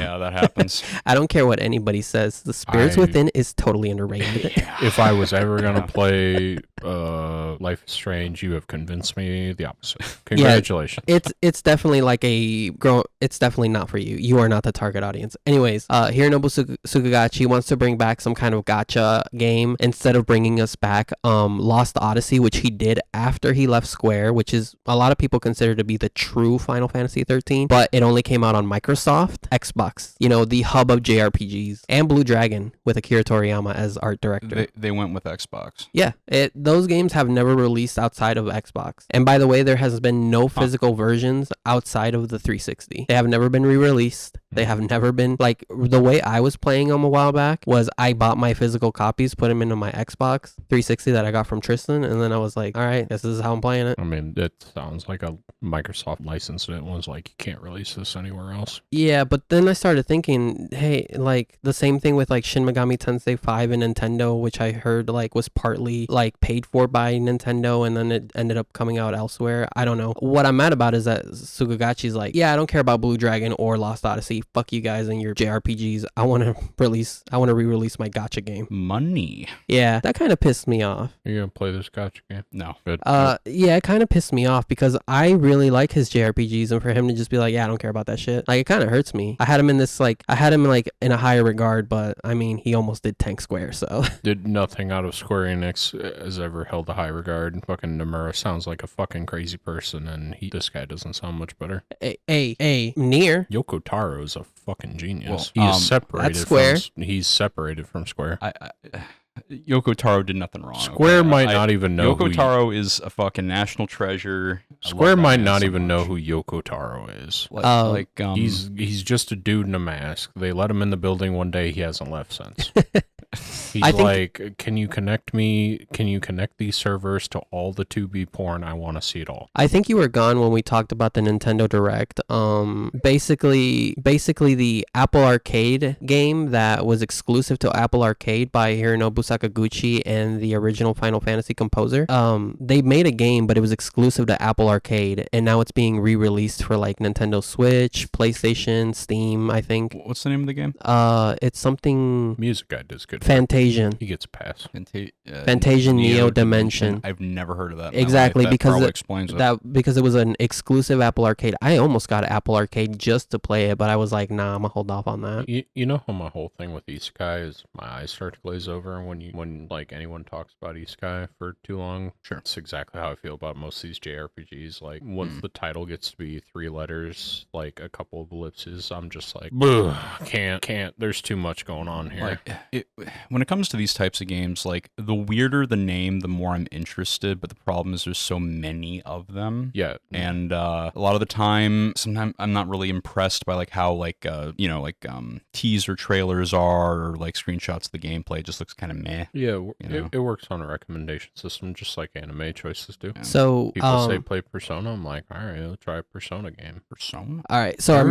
Yeah, that happens. I don't care what anybody says. The Spirits Within is totally underrated. If I was ever gonna play Life is Strange, you have convinced me the opposite. Congratulations. Yeah, it's definitely like it's definitely not for you. You are not the target audience. Anyways, Hironobu Sakaguchi wants to bring back some kind of gacha game instead of bringing us back Lost Odyssey, which he did after he left Square, which is a lot of people consider to be the true Final Fantasy 13, but it only came out on Microsoft Xbox, the hub of JRPGs, and Blue Dragon with Akira Toriyama as art director. They went with Xbox. Yeah, those games have never released outside of Xbox. And by the way, there has been no physical versions outside of the 360. They have never been re-released. They have never been, like, the way I was playing them a while back was I bought my physical copies, put them into my Xbox 360 that I got from Tristan, and then I was like, all right, this is how I'm playing it. I mean, it sounds like a Microsoft licensed it was like, you can't release this anywhere else. Yeah, but then I started thinking, hey, like, the same thing with, like, Shin Megami Tensei 5 and Nintendo, which I heard, like, was partly, like, paid for by Nintendo, and then it ended up coming out elsewhere. I don't know. What I'm mad about is that Sugagachi's like, yeah, I don't care about Blue Dragon or Lost Odyssey. Fuck you guys and your JRPGs. I want to re-release my gacha game. Money. Yeah, that kind of pissed me off. Are you gonna play this gacha game? No. Good. Yeah, it kind of pissed me off because I really like his JRPGs, and for him to just be like, yeah, I don't care about that shit, like, it kind of hurts me. I had him in a higher regard, but I mean, he almost did tank Square, so. Did nothing out of Square Enix has ever held a high regard. Fucking Nomura sounds like a fucking crazy person, and this guy doesn't sound much better. Hey, NieR. Yoko Taro is a fucking genius. Well, he's separated that's Square. He's separated from Square. Yoko Taro did nothing wrong. Square might not even know. Yoko Taro is a fucking national treasure. Square might not even know who Yoko Taro is. He's just a dude in a mask. They let him in the building one day. He hasn't left since. He's like, can you connect me? Can you connect these servers to all the 2B porn? I want to see it all. I think you were gone when we talked about the Nintendo Direct. Basically the Apple Arcade game that was exclusive to Apple Arcade by Hironobu Sakaguchi and the original Final Fantasy composer. They made a game, but it was exclusive to Apple Arcade, and now it's being re-released for like Nintendo Switch, PlayStation, Steam, I think. What's the name of the game? It's something. Music Guy does good. Fantasian. He gets a pass. Fantasian Neo Dimension. I've never heard of that. Exactly, because explains it. Because it was an exclusive Apple Arcade. I almost got Apple Arcade just to play it, but I was like, nah, I'm gonna hold off on that. You know how my whole thing with Isekai is my eyes start to glaze over when like anyone talks about Isekai for too long. Sure. It's exactly how I feel about most of these JRPGs. Like, once the title gets to be 3 letters, like a couple of ellipses, I'm just like, can't. There's too much going on here. Like, when it comes to these types of games, like, the weirder the name, the more I'm interested, but the problem is there's so many of them. Yeah. And a lot of the time, sometimes I'm not really impressed by like how teaser trailers are, or like screenshots of the gameplay. It just looks kind of meh. Yeah, it works on a recommendation system just like anime choices do. Yeah. So people say play Persona. I'm like, all right, let's try a Persona game. Persona? All right, so our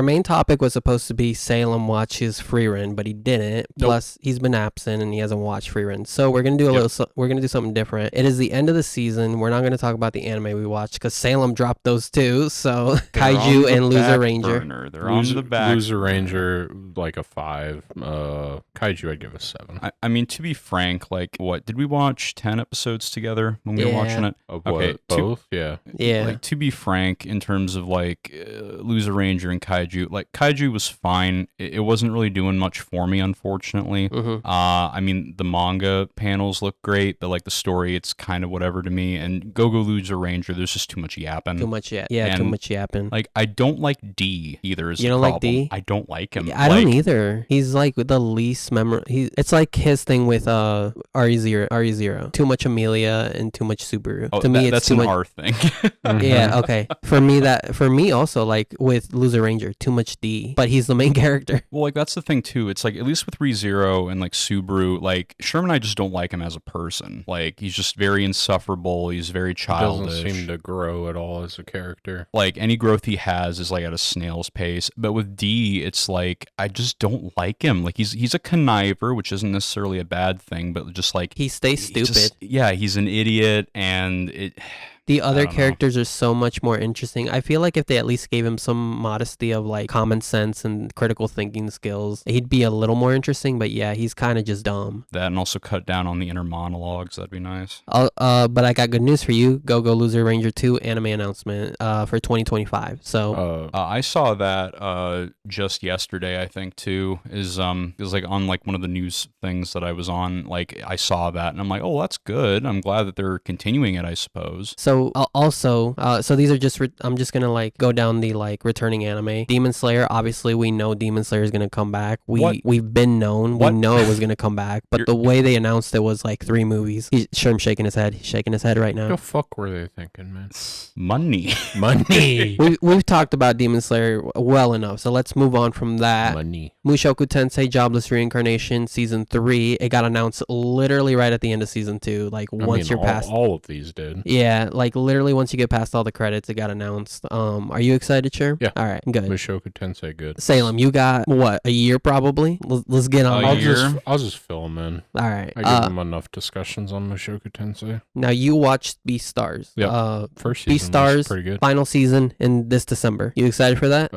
main topic was supposed to be Salem watch his Frieren, but he didn't. Nope. Plus, he's been absent and he hasn't watched Frieren. So we're gonna do we're gonna do something different. It is the end of the season. We're not gonna talk about the anime we watched because Salem dropped those two. So Kaiju and Loser Ranger. They're on the back. Loser Ranger, like a 5. Kaiju, I'd give a 7. I mean, to be frank, like, what did we watch? 10 episodes together when we were watching it. Okay, both. Yeah. Like, to be frank, in terms of like Loser Ranger and Kaiju, like, Kaiju was fine. It wasn't really doing much for me, unfortunately. Mm-hmm. I mean, the manga panels look great, but like the story, it's kind of whatever to me. And Go Loser Ranger, there's just too much yapping. Too much too much yapping. Like, I don't like D either. You don't like D? I don't like him. I don't either. He's like the least memorable. It's like his thing with RE0. Too much Amelia and too much Subaru. Oh, to me, that's too an much. R thing. Yeah, okay. For me also, like with Loser Ranger, too much D, but he's the main character. Well, like, that's the thing too. It's like, at least with ReZero and like Subaru, like, Sherman, I just don't like him as a person. Like, he's just very insufferable. He's very childish. Doesn't seem to grow at all as a character. Like, any growth he has is like at a snail's pace. But with D, it's like, I just don't like him. Like, he's a conniver, which isn't necessarily a bad thing, but just like, he stays stupid. He's an idiot, and The other don't know. characters are so much more interesting. I feel like if they at least gave him some modesty of like common sense and critical thinking skills, he'd be a little more interesting. But yeah, he's kind of just dumb. That, and also cut down on the inner monologues. That'd be nice. But I got good news for you. Go Loser Ranger 2 anime announcement for 2025. So I saw that just yesterday, I think, too. It was like on like one of the news things that I was on. Like I saw that and I'm like, oh, that's good. I'm glad that they're continuing it, I suppose. So also, so these are just I'm just gonna like go down the like returning anime. Demon Slayer, obviously we know Demon Slayer is gonna come back. We've been known. What? We know it was gonna come back, but the way they announced it was like 3 movies. Sherm shaking his head. He's shaking his head right now. What the fuck were they thinking, man? Money. We've talked about Demon Slayer well enough, so let's move on from that. Money. Mushoku Tensei Jobless Reincarnation Season 3. It got announced literally right at the end of Season 2. Like once you're past all of these did. Yeah, like literally once you get past all the credits, it got announced. Are you excited, Sherm? Yeah. All right, good. Mushoku Tensei, good. Salem, you got what, a year probably? Let's get on. I'll just fill them in. All right. I give them enough discussions on Mushoku Tensei. Now you watched Beastars. Yeah. First season was pretty good. Final season in this December. You excited for that?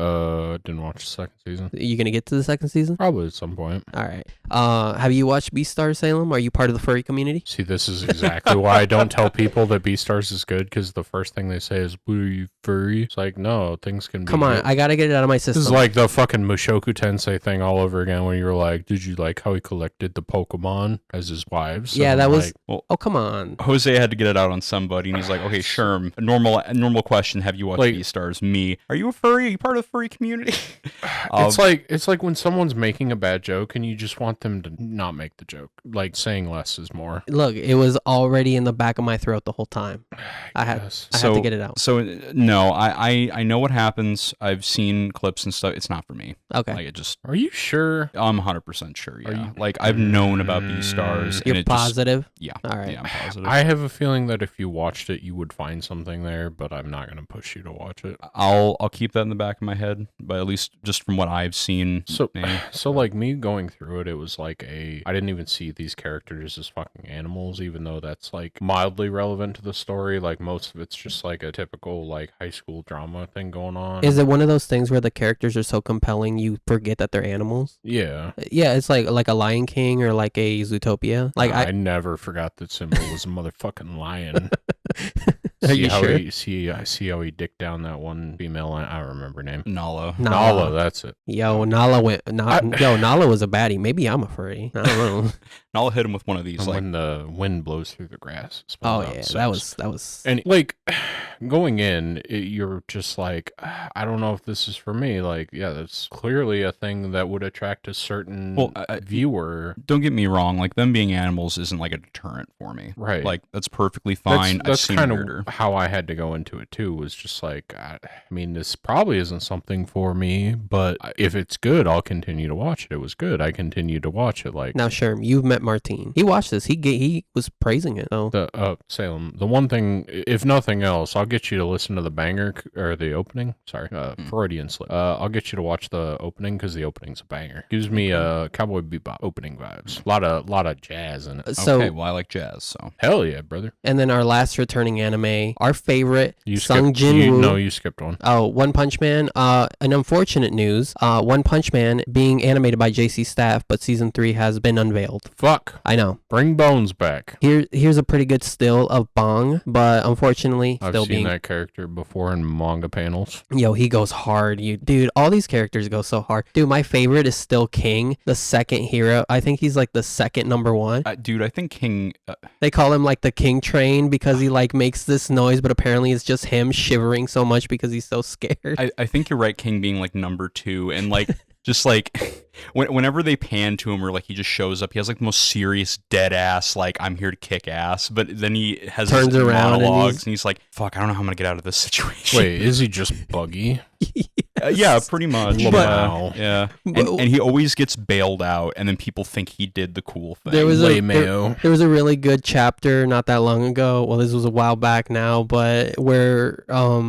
Didn't watch the second season. You gonna get to the second season? Probably at some point. All right. Have you watched Beastars, Salem? Are you part of the furry community? See, this is exactly why I don't tell people that Beastars is good, because the first thing they say is, "Are you furry?" It's like, no, things can be. Come on, good. I gotta get it out of my system. This is like the fucking Mushoku Tensei thing all over again, when you're like, did you like how he collected the Pokemon as his wives? Yeah, that was. Well, oh, come on. Jose had to get it out on somebody, and he's like, okay, Sherm, a normal question. Have you watched Beastars? Me. Are you a furry? Are you part of the furry community? It's like when someone's making a bad joke and you just want them to not make the joke. Like saying less is more. Look, it was already in the back of my throat the whole time. I had to get it out. So no, I know what happens. I've seen clips and stuff. It's not for me. Okay. Like it just. Are you sure? I'm 100% sure. Yeah. Like I've known about Beastars. You're positive? Yeah. All right. Yeah, I'm positive. I have a feeling that if you watched it, you would find something there, but I'm not going to push you to watch it. I'll keep that in the back of my head, but at least just from what I've seen. So like me going through it, it was like I didn't even see these characters as fucking animals, even though that's like mildly relevant to the story. Like most of it's just like a typical like high school drama thing going on. Is it one of those things where the characters are so compelling you forget that they're animals? Yeah. Yeah, it's like a Lion King or like a Zootopia. Like I never forgot that Simba was a motherfucking lion. Are you sure? I see how he dicked down that one female. I don't remember her name. Nala, that's it. Yo, Nala Nala was a baddie. Maybe I'm a furry. I don't know. Nala hit him with one of these. And like when the wind blows through the grass. Oh yeah, that was. And like going in, you're just like, I don't know if this is for me. Like, yeah, that's clearly a thing that would attract a certain viewer. Don't get me wrong. Like them being animals isn't like a deterrent for me. Right. Like that's perfectly fine. That's kind of how I had to go into it too. Was just like, I mean, this probably isn't something for me, but if it's good, I'll continue to watch it. It was good. I continued to watch it. Like now, Sherm, you've met Martine. He watched this. He was praising it. So Salem. The one thing, if nothing else, I'll get you to listen to the banger or the opening. Sorry, Freudian slip. I'll get you to watch the opening because the opening's a banger. Gives me Cowboy Bebop opening vibes. A lot of jazz in it. So, okay, well I like jazz. So hell yeah, brother. And then our last returning anime, our favorite, Sung Jin Woo. Jin-woo. No, you skipped one. Oh, One Punch Man. An unfortunate news. One Punch Man being animated by JC Staff, but season 3 has been unveiled. Fuck. I know. Bring Bones back. Here's a pretty good still of Bong, but unfortunately, I've seen that character before in manga panels. Yo, he goes hard. Dude, all these characters go so hard. Dude, my favorite is still King, the second hero. I think he's like the second number 1. Dude, I think King. They call him like the King Train because he like makes this noise, but apparently it's just him shivering so much because he's so scared. I think you're right, King being like number 2, and like just like whenever they pan to him or like he just shows up, he has like the most serious dead ass like I'm here to kick ass, but then he has turns around monologues and he's like, fuck, I don't know how I'm gonna get out of this situation. Wait, is he just buggy? Yeah, pretty much. Wow. Yeah. And he always gets bailed out, and then people think he did the cool thing. There was there was a really good chapter not that long ago. Well, this was a while back now, but where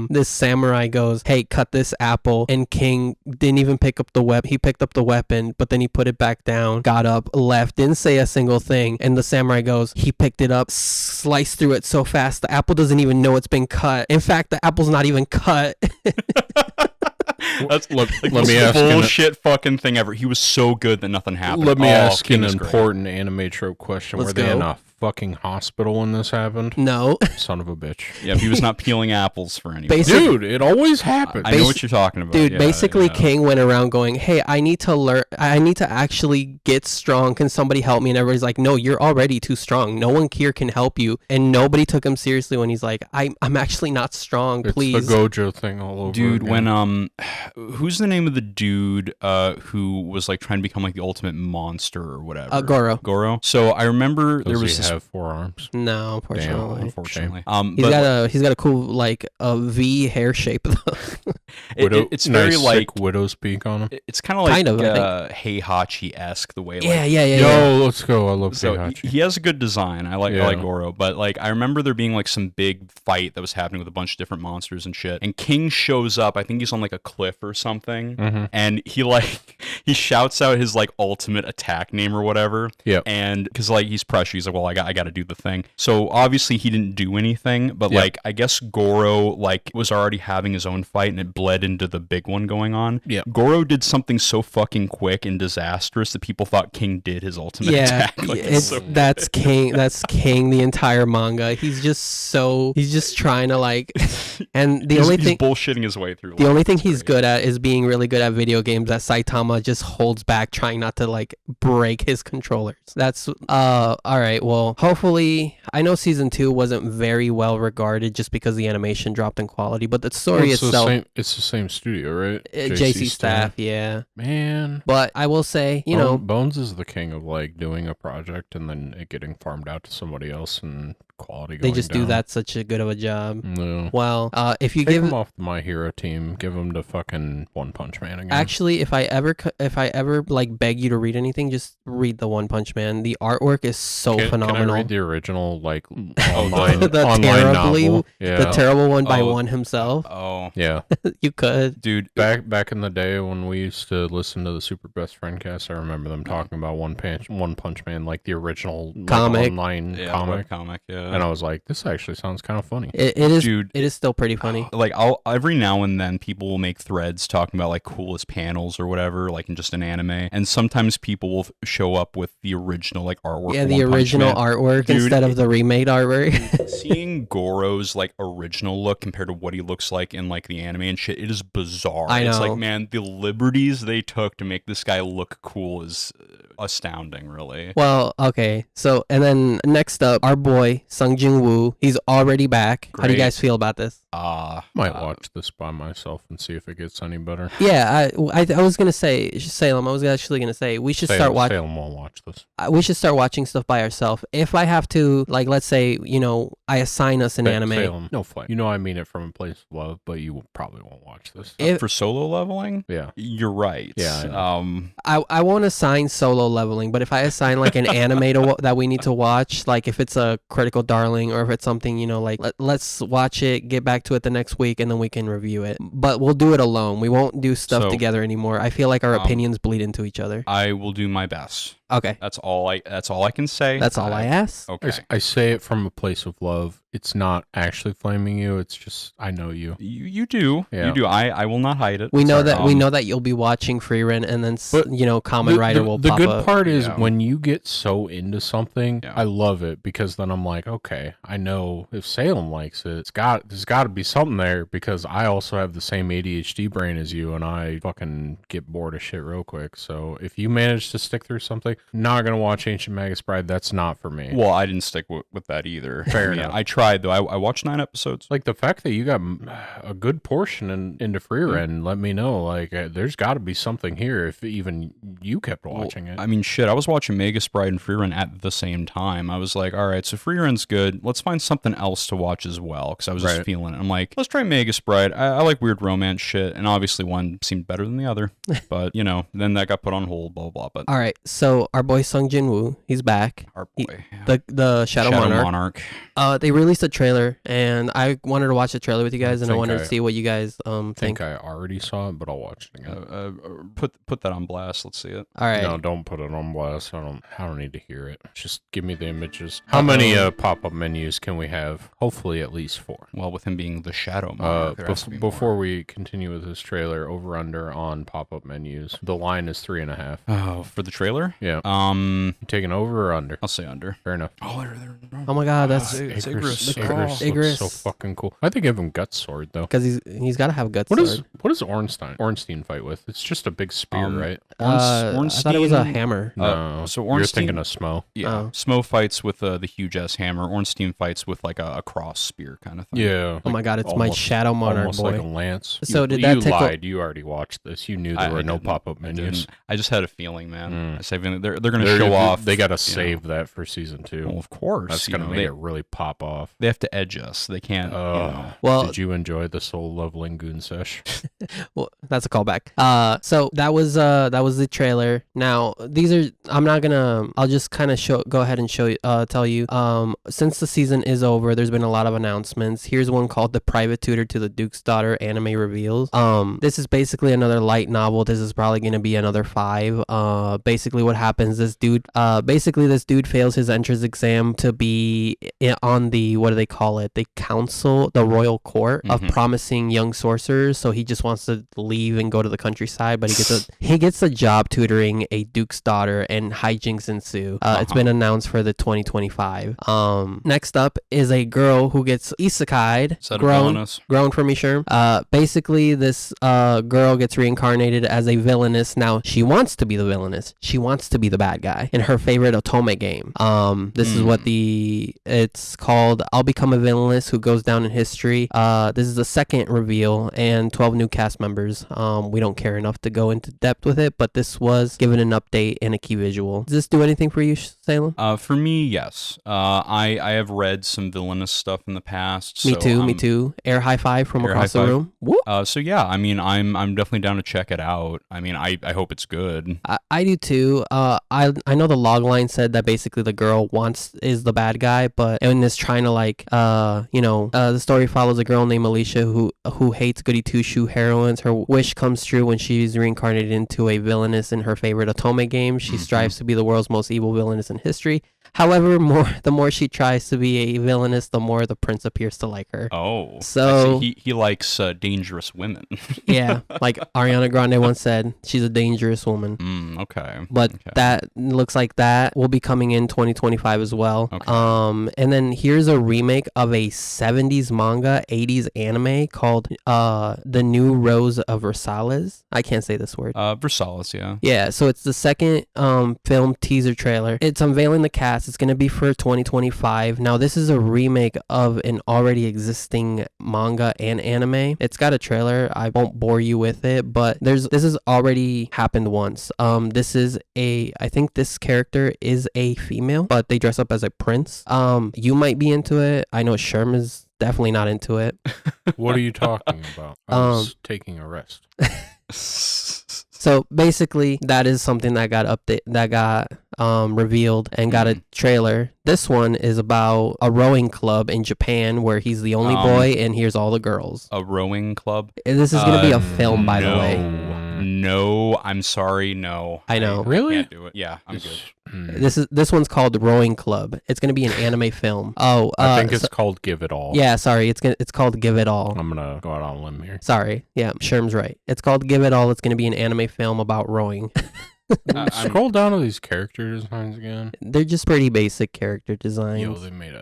this samurai goes, "Hey, cut this apple," and King didn't even pick up the weapon. He picked up the weapon, but then he put it back down, got up, left, didn't say a single thing, and the samurai goes, he picked it up, sliced through it so fast the apple doesn't even know it's been cut. In fact, the apple's not even cut. That's let me ask bullshit fucking thing ever. He was so good that nothing happened. Let me ask you an important anime trope question. Let's Were they in go. a fucking hospital when this happened? No. Son of a bitch. Yeah, he was not peeling apples for anybody. Dude, it always happens. I know what you're talking about. Dude, Yeah, basically yeah. King went around going, "Hey, I need to actually get strong. Can somebody help me?" And everybody's like, "No, you're already too strong. No one here can help you." And nobody took him seriously when he's like, I'm actually not strong, please. It's the Gojo thing all over Dude, again. when who's the name of the dude who was like trying to become like the ultimate monster or whatever? Goro. So I remember there Does was he this. have 4 arms? No, Damn, unfortunately. unfortunately. He's got a cool like a V hair shape though. It's very nice, like sick widow's peak on him. it's kind of like I Heihachi-esque the way. yeah. Yo, let's go. I love So Heihachi. he has a good design. I like Goro, but like I remember there being like some big fight that was happening with a bunch of different monsters and shit. And King shows up. I think he's on like a cliff or something, and he shouts out his like ultimate attack name or whatever. Yep. And because like he's pressure, he's like, well, I got to do the thing. So obviously he didn't do anything, but like I guess Goro like was already having his own fight, and it bled into the big one going on. Yeah. Goro did something so fucking quick and disastrous that people thought King did his ultimate attack. Like, that's King. That's King. The entire manga. He's just trying to like, and he's bullshitting his way through. The only thing he's good at is being really good at video games. That Saitama just holds back, trying not to like break his controllers. That's all right. Well, hopefully, I know season 2 wasn't very well regarded just because the animation dropped in quality, but the story itself, it's the same studio, right? JC Staff, yeah. Man, but I will say, Bones is the king of like doing a project and then it getting farmed out to somebody else and quality going they just down. do that such a good of a job. No. Well, if you Take give him off the My Hero team, give him to fucking One Punch Man again. Actually, if I ever like beg you to read anything, just read the One Punch Man. The artwork is so phenomenal. Can I read the original like online online novel? The terrible one by One himself. Oh yeah, you could, dude. Back in the day when we used to listen to the Super Best Friend cast, I remember them talking about One Punch Man, like the original comic, online comic, yeah. And I was like, this actually sounds kind of funny. It is, dude. It is still pretty funny. Like every now and then people will make threads talking about like coolest panels or whatever, like in just an anime, and sometimes people will show up with the original like artwork. Yeah, the original artwork instead of the remade artwork. Seeing Goro's like original look compared to what he looks like in like the anime and shit, it is bizarre. I know. It's like, man, the liberties they took to make this guy look cool is astounding, really. Well, okay. So, and then next up, our boy Sung Jin Woo. He's already back. How do you guys feel about this? Might watch this by myself and see if it gets any better. Yeah, I was gonna say, Salem. I was actually gonna say we should start watching. Salem won't watch this. We should start watching stuff by ourselves. If I have to, like, let's say, I assign us an anime. Salem, no fight. I mean it from a place of love, but you probably won't watch this. For solo leveling? Yeah, you're right. Yeah. I won't assign solo leveling, but if I assign like an anime that we need to watch, like if it's a Critical Darling or if it's something, like let's watch it, get back to it the next week, and then we can review it. But we'll do it alone. We won't do stuff together anymore. I feel like our opinions bleed into each other. I will do my best. Okay. That's all I can say. That's all I ask. Okay. I say it from a place of love. It's not actually flaming you. It's just I know you. You do. Yeah. You do. I will not hide it. We know that you'll be watching Free Rent, and then Kamen Rider will pop up. The good part is when you get so into something, I love it because then I'm like, okay, I know if Salem likes it, there's got to be something there because I also have the same ADHD brain as you, and I fucking get bored of shit real quick. So if you manage to stick through something, not gonna watch Ancient Magus Bride. That's not for me. Well, I didn't stick with that either. Fair enough. I tried though. I watched 9 episodes. Like the fact that you got a good portion into Free Rent, let me know. Like there's got to be something here if even you kept watching it. I mean, shit, I was watching Magus Bride and Free Run at the same time. I was like, all right, so Free Run's good. Let's find something else to watch as well, because I was just feeling it. I'm like, let's try Magus Bride. I like weird romance shit, and obviously one seemed better than the other. But, you know, then that got put on hold, blah, blah, blah. But all right, so our boy Sung Jin-woo, he's back. Our boy. The Shadow Monarch. They released a trailer, and I wanted to watch the trailer with you guys, and I wanted to see what you guys think. I already saw it, but I'll watch it again. Put that on blast. Let's see it. All right. No, don't put it on blast. I don't need to hear it. Just give me the images. How many pop-up menus can we have? Hopefully at least 4. Well, with him being the Shadow Monarch, before we continue with this trailer, over under on pop-up menus. The line is 3.5. Oh, for the trailer? Yeah. You taking over or under? I'll say under. Fair enough. Oh my god, that's Icarus looks so fucking cool. I think give him Guts Sword though, because he's got to have Guts Sword. What does Ornstein fight with? It's just a big spear, right? I thought it was a hammer. No, so you're thinking of Smo. Yeah, Smo fights with the huge ass hammer. Ornstein fights with like a cross spear kind of thing. Yeah. Oh my god, it's my Shadow Monarch almost boy. like a lance. So you lied. You already watched this. You knew there were no pop-up menus. I just had a feeling, man. They're going to show off. They got to save that for season 2. Well, of course. That's going to make it really pop off. They have to edge us. They can't. Well, did you enjoy the Soul Leveling Goon Sesh? Well, that's a callback. So that was the trailer. Now I'll just kind of go ahead and tell you. Since the season is over, there's been a lot of announcements. Here's one called The Private Tutor to the Duke's Daughter Anime Reveals. This is basically another light novel. This is probably going to be another 5. Basically what happens, this dude fails his entrance exam to be on the, what do they call it? The royal court of promising young sorcerers. So he just wants to leave and go to the countryside, but he gets a job tutoring a duke's daughter, and hijinks ensue. It's been announced for the 2025. Next up is a girl who gets isekai'd, grown for me, Schirm. Basically this girl gets reincarnated as a villainess. Now she wants to be the villainess. She wants to be the bad guy in her favorite otome game. This is what it's called. I'll Become a Villainess Who Goes Down in History. This is the second reveal and 12 new cast members. We don't care enough to go into depth with it, but this was given an update and a key visual. Does this do anything for you, Salem? For me, yes. I have read some villainous stuff in the past. Me too. Air high five from across the room. Whoop. So yeah, I mean, I'm definitely down to check it out. I mean, I hope it's good. I do too. I know the logline said that basically the girl is the bad guy, and is trying to the story follows a girl named Alicia who hates goody two-shoe heroines. Her wish comes true when she's reincarnated into a villainess in her favorite otome game. She strives to be the world's most evil villainess in history. However, the more she tries to be a villainess, the more the prince appears to like her. Oh, so he likes dangerous women. Yeah, like Ariana Grande once said, she's a dangerous woman. Okay. But that looks like that will be coming in 2025 as well. Okay. And then here's a remake of a 70s manga, 80s anime called The New Rose of Versailles. I can't say this word. Versailles, yeah. Yeah, so it's the second film teaser trailer. It's unveiling the cast. It's going to be for 2025. Now, this is a remake of an already existing manga and anime. It's got a trailer. I won't bore you with it, but this has already happened once. I think this character is a female, but they dress up as a prince. You might be into it. I know Schirm is definitely not into it. What are you talking about? I was taking a rest. So basically, that is something that got revealed and got a trailer. This one is about a rowing club in Japan where he's the only boy and here's all the girls. A rowing club? This is going to be a film, by the way. No, I'm sorry, no. I know. Really? I can't do it. Yeah, I'm good. This one's called Rowing Club. It's going to be an anime film. Oh, I think it's called Give It All. Yeah, sorry. It's called Give It All. I'm going to go out on a limb here. Sorry. Yeah, Sherm's right. It's called Give It All. It's going to be an anime film about rowing. Scroll down to these character designs again. They're just pretty basic character designs. Yo, they made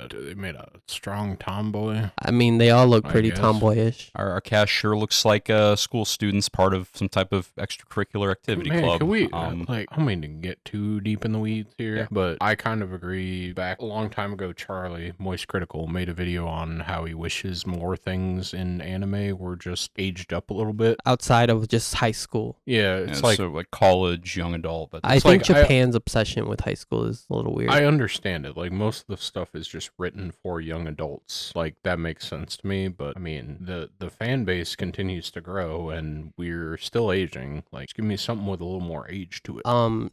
a strong tomboy. I mean, they all look pretty tomboyish. Our cast sure looks like school students, part of some type of extracurricular activity club. Can we I don't mean to get too deep in the weeds here, but I kind of agree. Back a long time ago, Charlie Moist Critical made a video on how he wishes more things in anime were just aged up a little bit outside of just high school. Yeah, it's like college, young adult, but I think Japan's obsession with high school is a little weird. I understand it. Like, most of the stuff is just written for young adults. Like, that makes sense to me. But I mean, the fan base continues to grow, and we're still aging. Like, just give me something with a little more age to it.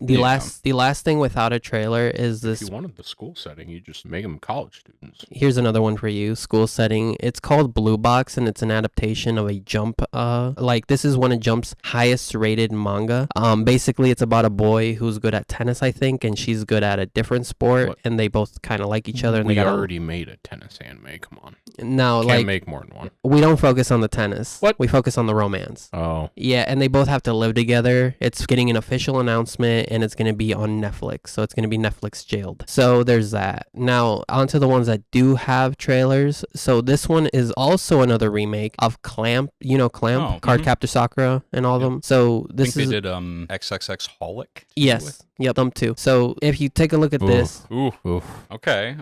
The last thing without a trailer is this. If you wanted the school setting, you just make them college students. Here's another one for you. School setting. It's called Blue Box, and it's an adaptation of a Jump. Like, this is one of Jump's highest rated manga. Basically, it's about a boy who's good at tennis, I think, and she's good at a different sport, and they both kind of like each other. And we they already made a tennis anime. Come on. No, Can't make more than one. We don't focus on the tennis. What? We focus on the romance. Oh. Yeah, and they both have to live together. It's getting an official announcement, and it's going to be on Netflix. So it's going to be Netflix jailed. So there's that. Now, onto the ones that do have trailers. So this one is also another remake of Clamp. You know Clamp? Cardcaptor Sakura and all of them. So this I think they did XXX Holic. Yes. Yep, them too. So if you take a look at this. Ooh. Okay.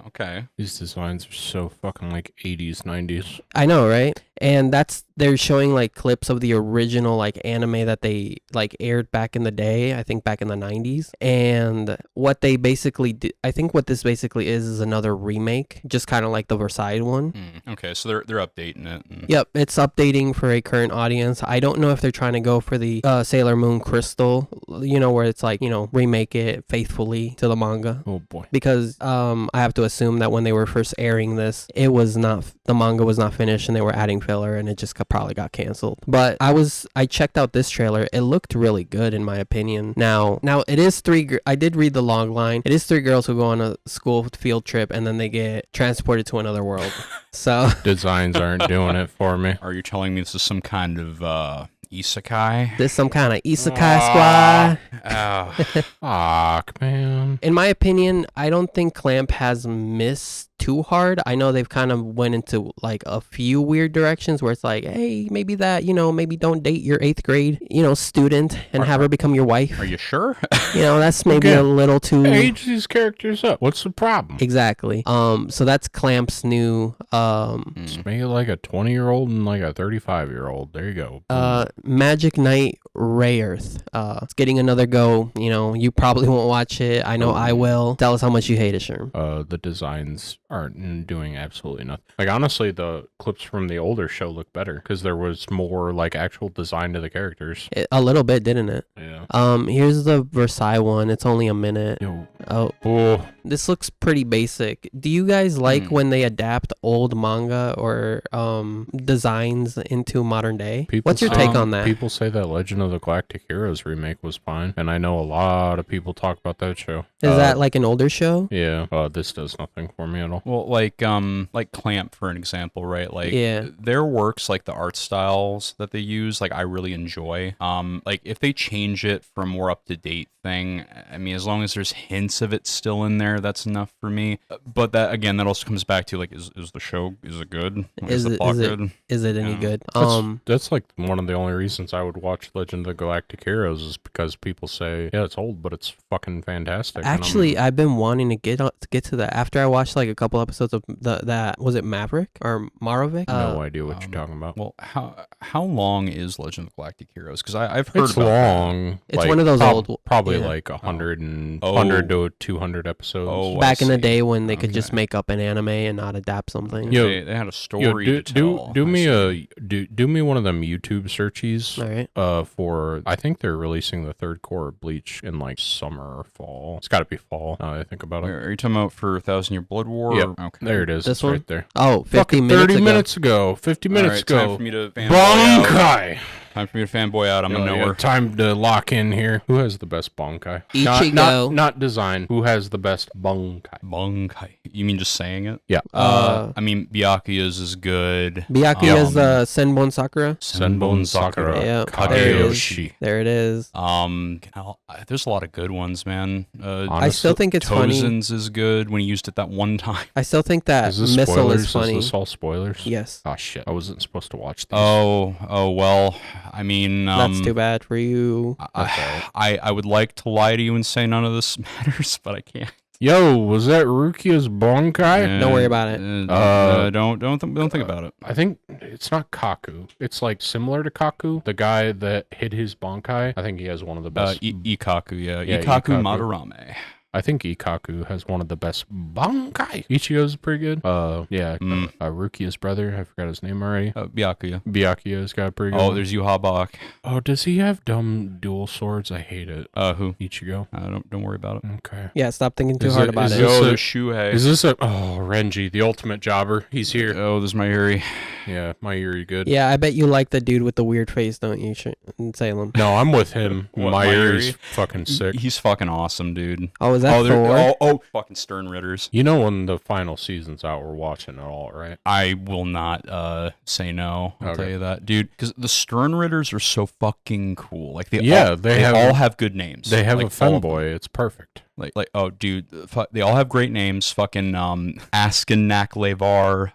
These designs are so fucking like 80s, 90s. I know, right? And they're showing like clips of the original like anime that they like aired back in the day, I think back in the 90s. And what they basically do, I think what this basically is another remake, just kind of like the Versailles one. Okay, so they're updating it. Yep, it's updating for a current audience. I don't know if they're trying to go for the Sailor Moon Crystal, where it's like, remake it faithfully to the manga. Oh boy. Because I have to assume that when they were first airing this, the manga was not finished and they were adding filler, and it just probably got canceled. But I checked out this trailer. It looked really good in my opinion. Now it is I did read the log line. It is 3 girls who go on a school field trip and then they get transported to another world. So designs aren't doing it for me. Are you telling me this is some kind of isekai? This some kind of isekai squad. Fuck, man. In my opinion, I don't think Clamp has missed too hard. I know they've kind of went into like a few weird directions where it's like, hey, maybe that, maybe don't date your 8th grade, student and have her become your wife. Are you sure? That's maybe a little too... Age these characters up. What's the problem? Exactly. So that's Clamp's new... Just make it like a 20-year-old and like a 35-year-old. There you go. Magic Knight Rayearth. It's getting another go. You probably won't watch it. I know I will. Tell us how much you hate it, Schirm. The designs aren't doing absolutely nothing. Like, honestly, the clips from the older show look better because there was more like actual design to the characters. A little bit, didn't it? Yeah. Here's the Versailles one. It's only a minute. Yo. Oh. This looks pretty basic. Do you guys like when they adapt old manga or designs into modern day? What's your take on that? People say that Legend of the Galactic Heroes remake was fine, and I know a lot of people talk about that show. Is that like an older show? Yeah. This does nothing for me at all. Well, like Clamp, for an example, right? Like, their works, like the art styles that they use, like I really enjoy. Like if they change it for a more up-to-date thing, I mean, as long as there's hints of it still in there, that's enough for me. But that also comes back to like, is the show, is it good? Is the plot good? Is it any good? That's like one of the only reasons I would watch Legend of the Galactic Heroes is because people say, yeah, it's old, but it's fucking fantastic. Actually, I've been wanting to get to that after I watched like a couple episodes of that. Was it Maverick or Marovic? No idea what you're talking about. Well, how long is Legend of the Galactic Heroes? Because I've heard it's long. That. It's like, one of those old, probably like 100 to 200 episodes. Back in the day when they could just make up an anime and not adapt something. They had a story to tell. Do me one of them YouTube searchies. All right. For I think they're releasing the 3rd core of Bleach in like summer or fall. It's got to be fall. Now that I think about it. Are you talking about for 1,000 Year Blood War? Yeah. Okay. There it is. This it's one? right there. Oh, 50 minutes ago. 50 minutes ago. Time for me to Bankai. Time for me to fanboy out. I'm a knower. Time to lock in here. Who has the best Bankai? Ichigo. Not design. Who has the best Bankai? Bankai. You mean just saying it? Yeah. I mean, Byakuya's is good. Byakuya's Senbon Sakura. Senbon Sakura. Yeah. Kageyoshi. There it is. There's a lot of good ones, man. I still think it's funny. Tozen's is good when he used it that one time. I still think that is Missile spoilers? is funny. Is this all spoilers? Yes. Oh shit! I wasn't supposed to watch these. Oh well. I mean, that's too bad for you. I would like to lie to you and say none of this matters, but I can't. Yo, was that Rukia's Bankai? Don't worry about it. Don't think about it. I think it's not Kaku. It's like similar to Kaku, the guy that hid his Bankai. I think he has one of the best. Ikaku, yeah. Ikaku. Ikaku Madarame. I think Ikaku has one of the best Bankai. Ichigo's pretty good. Rukia's brother, I forgot his name already. Byakuya. Byakuya's got a pretty good Oh, one. there's Yuhabak. Oh, does he have dumb dual swords? I hate it. Who? Ichigo. Don't worry about it. Okay. Yeah, stop thinking too hard about it. There's Shuhei. Is this Renji, the ultimate jobber? He's here. Oh, there's MAYLA. Yeah, MAYLA good. Yeah, I bet you like the dude with the weird face, don't you, in Salem? No, I'm with him. What, MAYLA's MAYLA? fucking sick. He's fucking awesome, dude. Oh, is that Thor? Fucking Stern Ritters. You know when the final season's out, we're watching it all, right? I will not say no. I'll tell you that, dude. Because the Stern Ritters are so fucking cool. Like they all have good names. They have like, a femboy. It's perfect. Like oh, dude, they all have great names. Fucking Askenak Levar.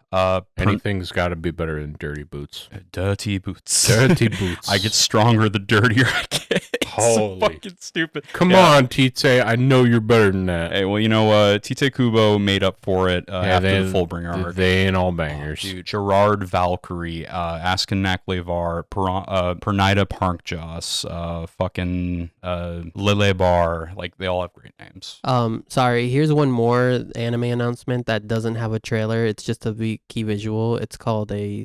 Anything's got to be better than Dirty Boots. Dirty Boots. Dirty Boots. I get stronger the dirtier I get. It's so fucking stupid. Come on, Tite. I know you're better than that. Hey, well, you know, Tite Kubo made up for it after the Fullbringer arc. They ain't all bangers. Dude, Gerard Valkyrie, Askenak Levar, Pernida Parkjoss, fucking Lelebar. Like, they all have great names. Sorry, here's one more anime announcement that doesn't have a trailer. It's just a key visual. It's called a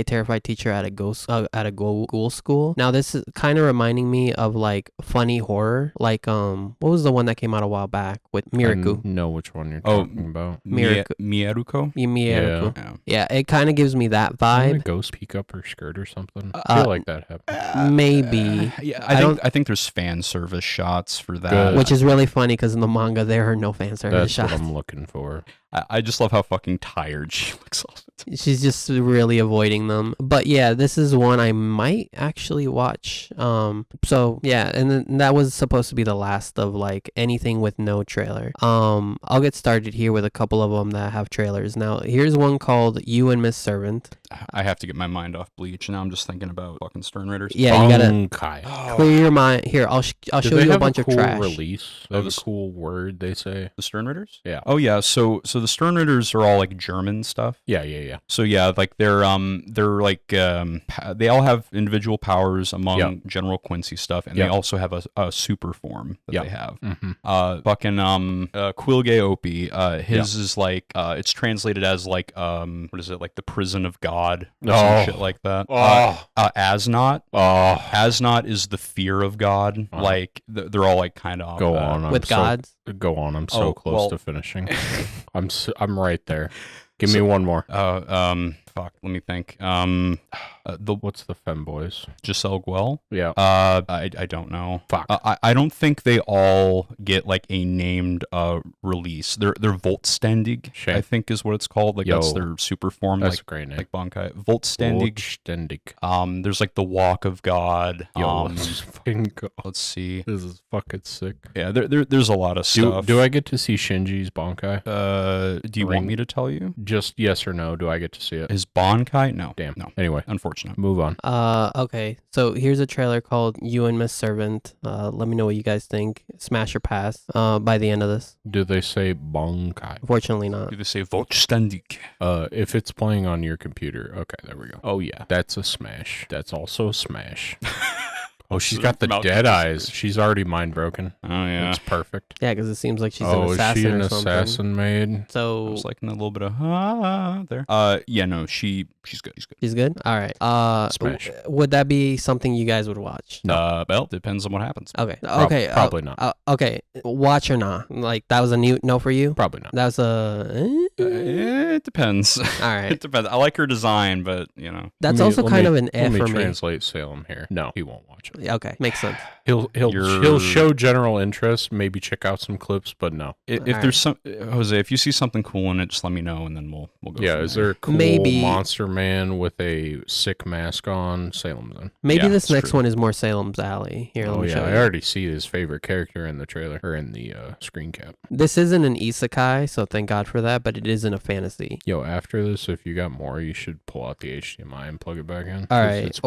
terrified teacher at a ghoul school. Now this is kind of reminding me of like funny horror. Like what was the one that came out a while back with Miraku? I know which one you're talking about. Mieruko? Mieruko. Yeah, it kind of gives me that vibe. Didn't a ghost peek up her skirt or something? I feel like that happened. Maybe. Yeah, I think there's fan service shots for that. Good. Which is really funny because in the manga there are no fan service shots. That's what I'm looking for. I just love how fucking tired she looks all the time. She's just really avoiding them. But yeah, this is one I might actually watch. So yeah, and then that was supposed to be the last of like anything with no trailer. I'll get started here with a couple of them that have trailers. Now, here's one called You and Miss Servant. I have to get my mind off Bleach. Now I'm just thinking about fucking Stern Raiders. Yeah, you gotta clear your mind. Here, I'll show you a bunch of trash. Release? They have a cool word they say. The Stern Raiders? Yeah. Oh yeah. So the Stern Raiders are all like German stuff. Yeah. So yeah, like they're like they all have individual powers among General Quincy stuff, and they also have a super form that they have. Mm-hmm. Fucking Quilge Opie. His is like it's translated as like what is it, like the prison of God or some shit like that. Asnot. Asnot is the fear of God. Like they're all like kind of go on with gods. Go on. I'm so close to finishing. I'm right there. Give me one more. Fuck. Let me think. What's the femboys? Giselle Guel? Yeah. I don't know. Fuck. I don't think they all get like a named release. They're Voltständig, I think is what it's called. Like that's their super form. That's like, a great name. Like Bankai. Voltständig. There's like the Walk of God. Let's fucking go. Let's see. This is fucking sick. Yeah, there's a lot of stuff. Do I get to see Shinji's Bankai? Do you want me to tell you? Just yes or no. Do I get to see it? His Bankai? No. Damn. No. Anyway, unfortunate. Move on. Okay. So here's a trailer called You and Miss Servant. Let me know what you guys think. Smash or pass by the end of this. Do they say Bankai? Unfortunately not. Do they say Voltständig? If it's playing on your computer. Okay, there we go. Oh yeah, that's a smash. That's also a smash. Oh, she's got the dead eyes. She's already mind broken. Oh, yeah. It's perfect. Yeah, because it seems like she's an assassin. Is she an or something. assassin maid? So I was liking a little bit of there. Yeah, no, she's good. She's good? All right. Smash. Would that be something you guys would watch? No. Well, depends on what happens. Okay. Okay. Probably not. Okay. Watch or not? Like, that was a no for you? Probably not. That was a... It depends. All right. It depends. I like her design, but, you know. That's also kind of an F for me. Let me translate Salem here. No, he won't watch it. Okay. Makes sense. He'll show general interest, maybe check out some clips, but no. If there's some, Jose, if you see something cool in it, just let me know, and then we'll go. Yeah, is there a cool maybe monster man with a sick mask on? Salem then. Maybe this next one is more Salem's alley. Here, let me show you. I already see his favorite character in the trailer or in the screen cap. This isn't an isekai, so thank God for that, but it isn't a fantasy. Yo, after this, if you got more, you should pull out the HDMI and plug it back in. All right,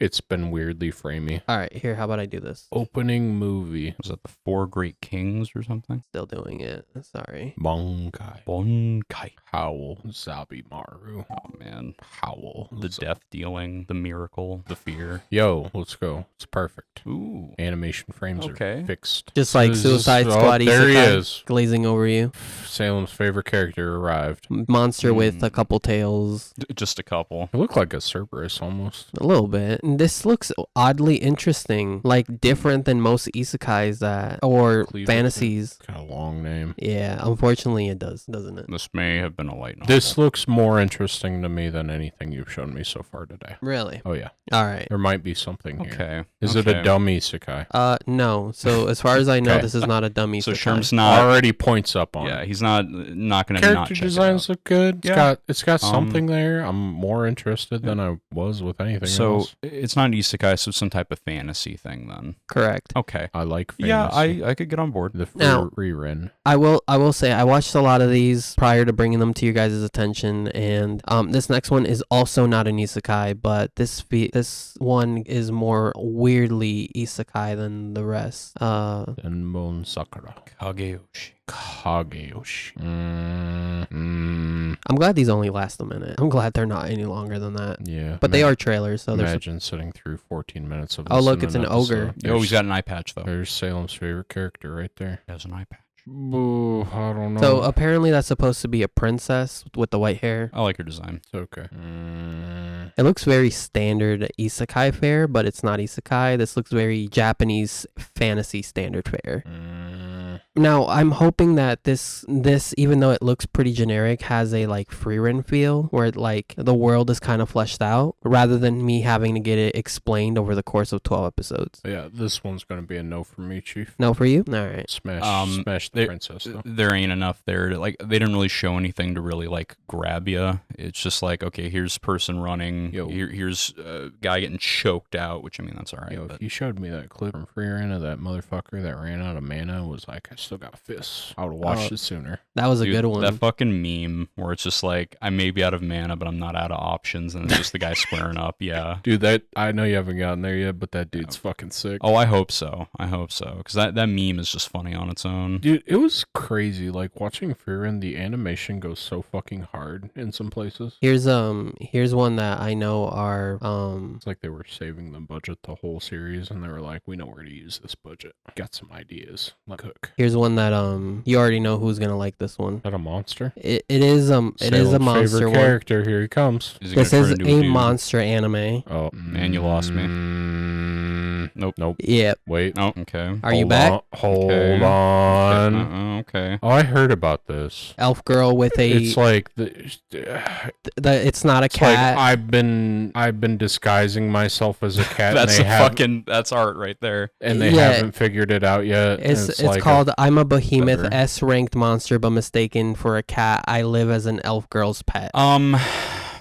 it's been weirdly framey. All All right, here. How about I do this? Opening movie. Was that the Four Great Kings or something? Still doing it. Sorry. Bankai. Bonkai. Howl. Zabimaru. Oh man. Howl. The death dealing, the miracle, the fear. Yo, let's go. It's perfect. Ooh. Animation frames Okay. are fixed. Just like Suicide Squad. There he Isekai is. glazing over you. Salem's favorite character arrived. Monster with a couple tails. Just a couple. It looked like a Cerberus almost. A little bit. And this looks oddly interesting, like different than most isekais or Cleveland. fantasies. Kind of long name. Yeah, unfortunately it does, doesn't it? This may have been a light novel. This looks more interesting to me than anything you've shown me so far today. Really? Oh yeah. All right. There might be something here. Okay. Is it a dumb isekai? No. So as far as I know, Okay. this is not a dummy. So Schirm's Schirm's not. Already points up on Yeah, it. he's not gonna not Character check designs it out. look good. Yeah. It's got something there. I'm more interested than I was with anything So else. it's not an isekai, so some type of fantasy thing then. correct. Okay. I like fantasy. Yeah, I could get on board. The Now- rerun. I will say I watched a lot of these prior to bringing them to your guys' attention, and this next one is also not an isekai, but this one is more weirdly isekai than the rest. Denbon Sakura. Kageyoshi. Kageyoshi. I'm glad these only last a minute. I'm glad they're not any longer than that. Yeah. But they are trailers, so there's. Imagine sitting through 14 minutes of this. Oh, look, in it's an episode. ogre. Oh, he's got an eye patch though. There's Salem's favorite character right there. He has an eye patch. Boo, I don't know. So apparently that's supposed to be a princess with the white hair. I like her design. It's okay. It looks very standard isekai fare, but it's not isekai. This looks very Japanese fantasy standard fare. Now, I'm hoping that this even though it looks pretty generic, has a like free run feel where like the world is kind of fleshed out rather than me having to get it explained over the course of 12 episodes. Yeah, this one's going to be a no from me, Chief. No for you? All right. Smash the princess, though. There ain't enough there to like. They didn't really show anything to really like grab you. It's just like, okay, here's person running. Yo. Here's guy getting choked out, which I mean that's all right. Yo, but if you showed me that clip from Free Run of that motherfucker that ran out of mana and was like, I still got fists, I would have watched it sooner. That was a dude, good one. That fucking meme where it's just like, I may be out of mana, but I'm not out of options, and it's just the guy squaring up. Yeah. Dude, I know you haven't gotten there yet, but that dude's fucking sick. Oh, I hope so. Because that meme is just funny on its own. Dude, it was crazy. Like watching Free Run, the animation goes so fucking hard in some places. Here's one that I know are It's like they were saving the budget the whole series, and they were like, we know where to use this budget. Got some ideas. Let cook. here's one that you already know who's gonna like this one. Is that a monster? It is a Salem's monster favorite one. character. Here he comes. Is he This gonna is turn into a dude? monster anime. Oh, Man, you lost me. Nope. Yep. Wait. Oh, okay. Are you back? Hold Okay. on. Okay. Oh, I heard about this. Elf girl with a. It's like It's not a it's like cat. I've been disguising myself as a cat. That's and a they fucking. That's art right there. and they Yeah. haven't figured it out yet. and it's like called I'm a behemoth better. S-ranked monster, but mistaken for a cat. I live as an elf girl's pet. Um,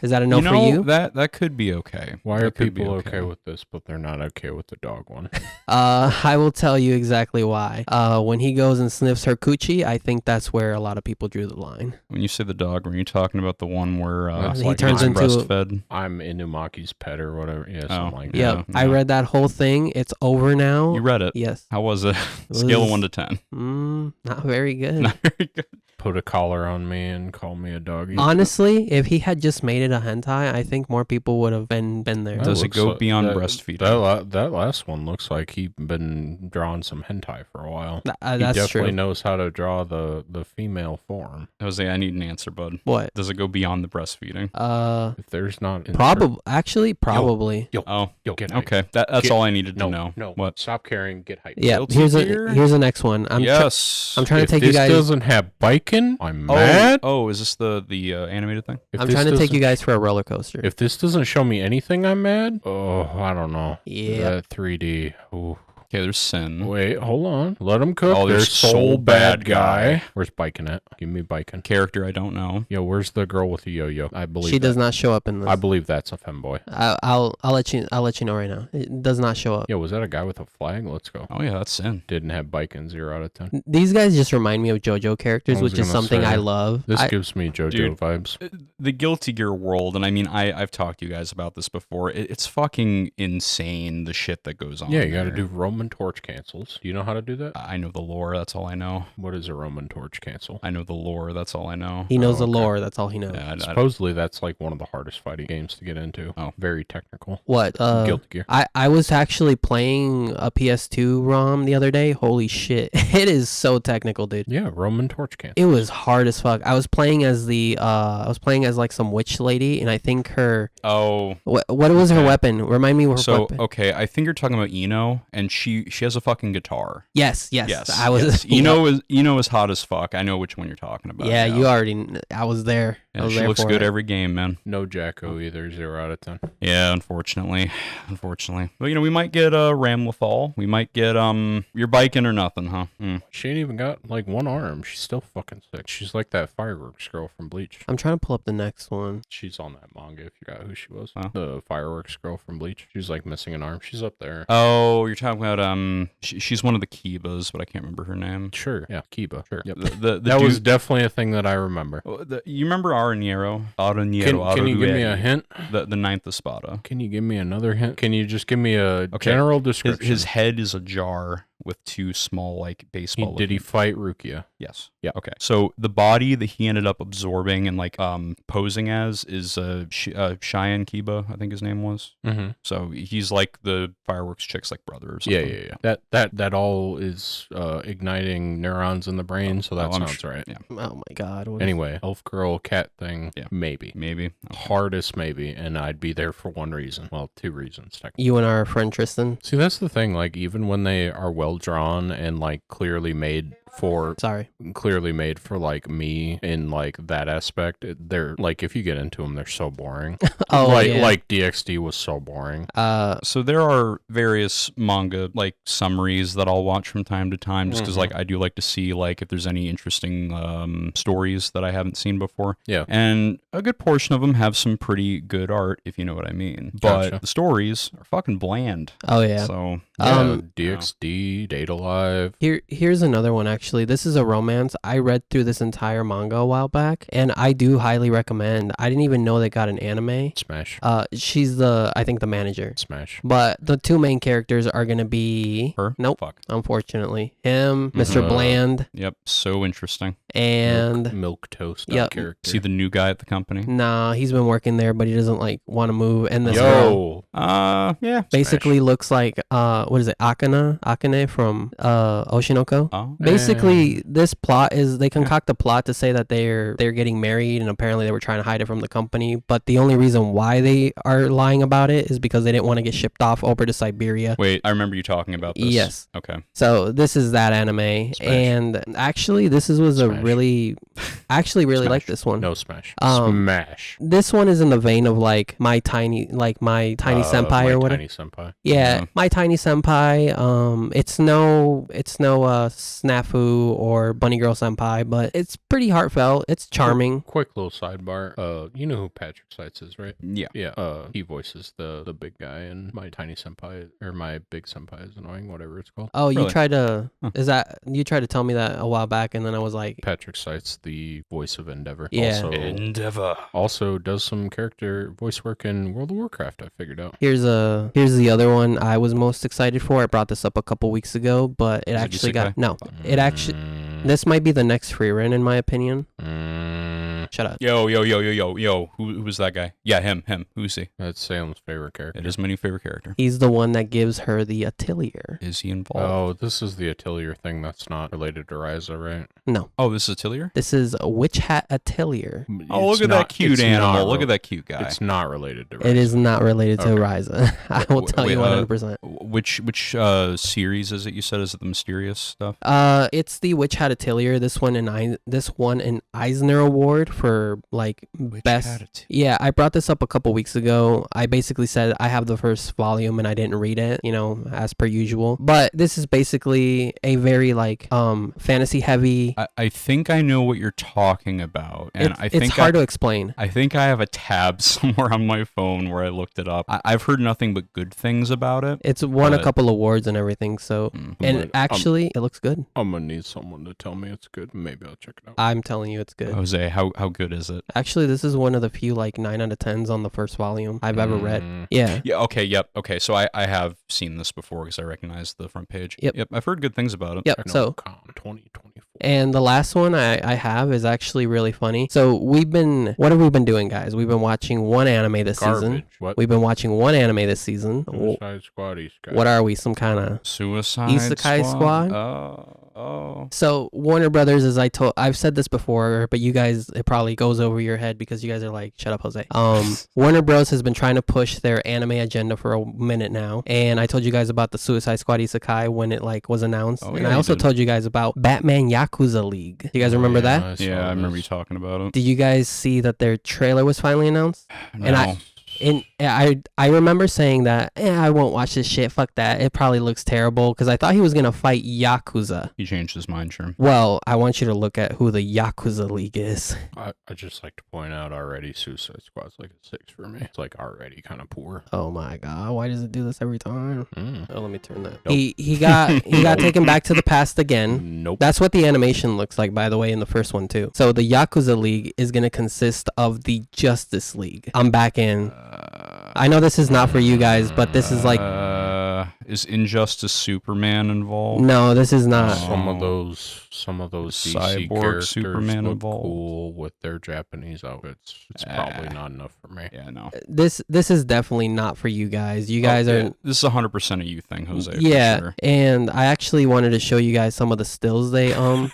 Is that a no for you? That could be okay. Why That are could be people okay with this, but they're not okay with the dog one? I will tell you exactly why. When he goes and sniffs her coochie, I think that's where a lot of people drew the line. When you say the dog, were you talking about the one where That's he like turns I'm into breastfed? I'm Inumaki's pet or whatever. Yeah, Oh. something like that. Yep, Yeah, I yeah. read that whole thing. It's over now. You read it. Yes. How was it? It Scale was- of 1 to 10. Not very good. Not very good. Put a collar on me and call me a doggy. Honestly, if he had just made it a hentai, I think more people would have been there. Does it looks go like- beyond that- breastfeeding? That last one looks like he's been drawing some hentai for a while. He That's definitely true. knows how to draw the female form. Jose, I need an answer, bud. What? Does it go beyond the breastfeeding? If there's not Probably. Actually, probably. Oh, get hyped. okay. That's Get- all I needed to No, know. no. What? Stop caring. Get hyped. Yeah. Guilty Here's Gear? here's the next one. Yes. I'm trying to If take you this guys. doesn't have biking, I'm Oh, mad. oh, is this the animated thing? If I'm this trying to take doesn't- you guys for a roller coaster. If this doesn't show me anything, I'm mad. Oh, I don't know. Yeah. That 3D. Ooh. Okay, there's Sin. Wait, hold on. Let him cook. Oh, there's Soul Bad Guy. Where's Biking at? Give me Biking. Character, I don't know. Yo, where's the girl with the yo-yo? I believe She does not show up in this. I believe that's a femboy. I'll let you know right now. It does not show up. Yo, was that a guy with a flag? Let's go. Oh yeah, that's Sin. Didn't have Biking. 0 out of 10. These guys just remind me of JoJo characters, which is something I love. This gives me JoJo vibes. The Guilty Gear world, and I mean, I've talked to you guys about this before. It's fucking insane, the shit that goes on. Yeah, you got to do Roman Torch cancels. Do you know how to do that? I know the lore. That's all I know. What is a Roman Torch cancel? I know the lore. That's all I know. He knows the lore. That's all he knows. Yeah, Supposedly, that's like one of the hardest fighting games to get into. Oh, very technical. What? Guilty Gear. I was actually playing a PS2 ROM the other day. Holy shit. It is so technical, dude. Yeah, Roman Torch cancel. It was hard as fuck. I was playing as like some witch lady, and I think her... Oh. What was her weapon? Remind me what her weapon. Okay, I think you're talking about Ino, and she has a fucking guitar. Yes. I was. Yes. Ino is hot as fuck. I know which one you're talking about. Yeah, you already... I was there. Yeah, she looks good every game, man. No Jacko either. 0 out of 10. Yeah, unfortunately. Well, we might get Ram Lethal. We might get you're biking or nothing, huh? She ain't even got like one arm. She's still fucking sick. She's like that fireworks girl from Bleach. I'm trying to pull up the next one. She's on that manga. If you got who she was, the fireworks girl from Bleach. She's like missing an arm. She's up there. Oh, you're talking about she's one of the Kibas, but I can't remember her name. Sure, yeah, Kiba. Sure, yep. That was definitely a thing that I remember. You remember Araniero? Can you give me a hint? The ninth Espada. Can you give me another hint? Can you just give me a general description? His head is a jar with two small, like, baseball. Did he fight Rukia? Yes. Yeah. Okay. So the body that he ended up absorbing and like posing as is Cheyenne Kiba, I think his name was. Mm-hmm. So he's like the fireworks chick's like brother or something. Yeah. That all is igniting neurons in the brain, so that sounds right. Yeah. Oh my god. Anyway, elf girl cat thing. Yeah. Maybe. Okay. Hardest maybe, and I'd be there for one reason. Well, two reasons. Technically. You and our friend Tristan. See, that's the thing. Like, even when they are well drawn and like clearly made for like me in like that aspect, they're like, if you get into them, they're so boring. Like DxD was so boring. So there are various manga like summaries that I'll watch from time to time, just because like I do like to see like if there's any interesting stories that I haven't seen before. Yeah, and a good portion of them have some pretty good art, if you know what I mean. But the stories are fucking bland. Oh yeah. So DxD, Date Alive. Here's another one actually. This is a romance. I read through this entire manga a while back, and I do highly recommend. I didn't even know they got an anime. Smash. She's I think the manager. Smash. But the two main characters are gonna be her. Nope. Fuck. Unfortunately, him, Mr. Bland. Yep. So interesting. And milk toast. Yep. Character. See the new guy at the company? Nah, he's been working there, but he doesn't like want to move. And this girl, yeah, basically looks like what is it? Akane from Oshinoko. Oh. Basically, this plot is they concoct a plot to say that they're getting married, and apparently they were trying to hide it from the company. But the only reason why they are lying about it is because they didn't want to get shipped off over to Siberia. Wait, I remember you talking about this. Yes. Okay. So this is that anime, and actually, this was a really like this one. No, Smash. Smash. This one is in the vein of like my tiny senpai or whatever. Tiny Senpai. Yeah, My Tiny Senpai. It's no Snafu or Bunny Girl Senpai, but it's pretty heartfelt. It's charming. Quick little sidebar. You know who Patrick Seitz is, right? Yeah. Yeah. He voices the big guy in My Tiny Senpai, or My Big Senpai is Annoying, whatever it's called. Oh, you tried to you tried to tell me that a while back, and then I was like, Patrick Seitz, the voice of Endeavor. Yeah. Endeavor. Also does some character voice work in World of Warcraft, I figured out. Here's the other one I was most excited for. I brought this up a couple weeks ago, but it actually got this might be the next free run in my opinion. Shut up. Yo. Who was that guy? Yeah, him. Who's he? That's Salem's favorite character. It is my new favorite character. He's the one that gives her the atelier. Is he involved? Oh, this is the atelier thing that's not related to Ryza, right? No. Oh, this is atelier? This is a Witch Hat Atelier. Oh, look at that cute animal. Look at that cute guy. It's not related to Ryza. It is not related to Ryza. I will tell you 100%. Which series is it you said? Is it the mysterious stuff? It's the Witch Hat Atelier. This one an Eisner Award for like best. attitude? Yeah, I brought this up a couple weeks ago. I basically said I have the first volume and I didn't read it, you know, as per usual. But this is basically a very like fantasy heavy. I think I know what you're talking about, and I think it's hard to explain. I think I have a tab somewhere on my phone where I looked it up. I've heard nothing but good things about it. It's won a couple awards and everything, so and actually it looks good. I'm gonna need someone to tell me it's good. Maybe I'll check it out. I'm telling you it's good. Jose, how good is it? Actually, this is one of the few like 9 out of 10s on the first volume I've ever read. Yeah. Yeah, okay, yep. Okay, so I have seen this before because I recognize the front page. Yep. I've heard good things about it. Yep. So 2024. And the last one I have is actually really funny. So what have we been doing, guys? We've been watching one anime this season. What? We've been watching one anime this season. Suicide Squad Isekai. What are we? Some kind of Suicide Isekai Squad? Oh. So Warner Brothers, I've said this before, but you guys, it probably goes over your head because you guys are like, shut up, Jose. Warner Bros has been trying to push their anime agenda for a minute now, and I told you guys about the Suicide Squad Isekai when it like was announced, and I also told you guys about Batman Yakuza League. You guys remember that? Yeah, I remember you talking about it. Did you guys see that their trailer was finally announced? No. And I remember saying that, I won't watch this shit. Fuck that. It probably looks terrible because I thought he was going to fight Yakuza. He changed his mind, Schirm. Well, I want you to look at who the Yakuza League is. I just like to point out already Suicide Squad's like a 6 for me. It's like already kind of poor. Oh my God. Why does it do this every time? Oh, let me turn that. Nope. He got taken back to the past again. Nope. That's what the animation looks like, by the way, in the first one too. So the Yakuza League is going to consist of the Justice League. I'm back in. I know this is not for you guys, but this is like... Is Injustice Superman involved? No, this is not. Some of those DC Cyborg characters Superman look involved. Cool with their Japanese outfits. It's probably not enough for me. Yeah, no. This is definitely not for you guys. You guys are... This is 100% a you thing, Jose. Yeah, for sure. and I actually wanted to show you guys some of the stills they I'm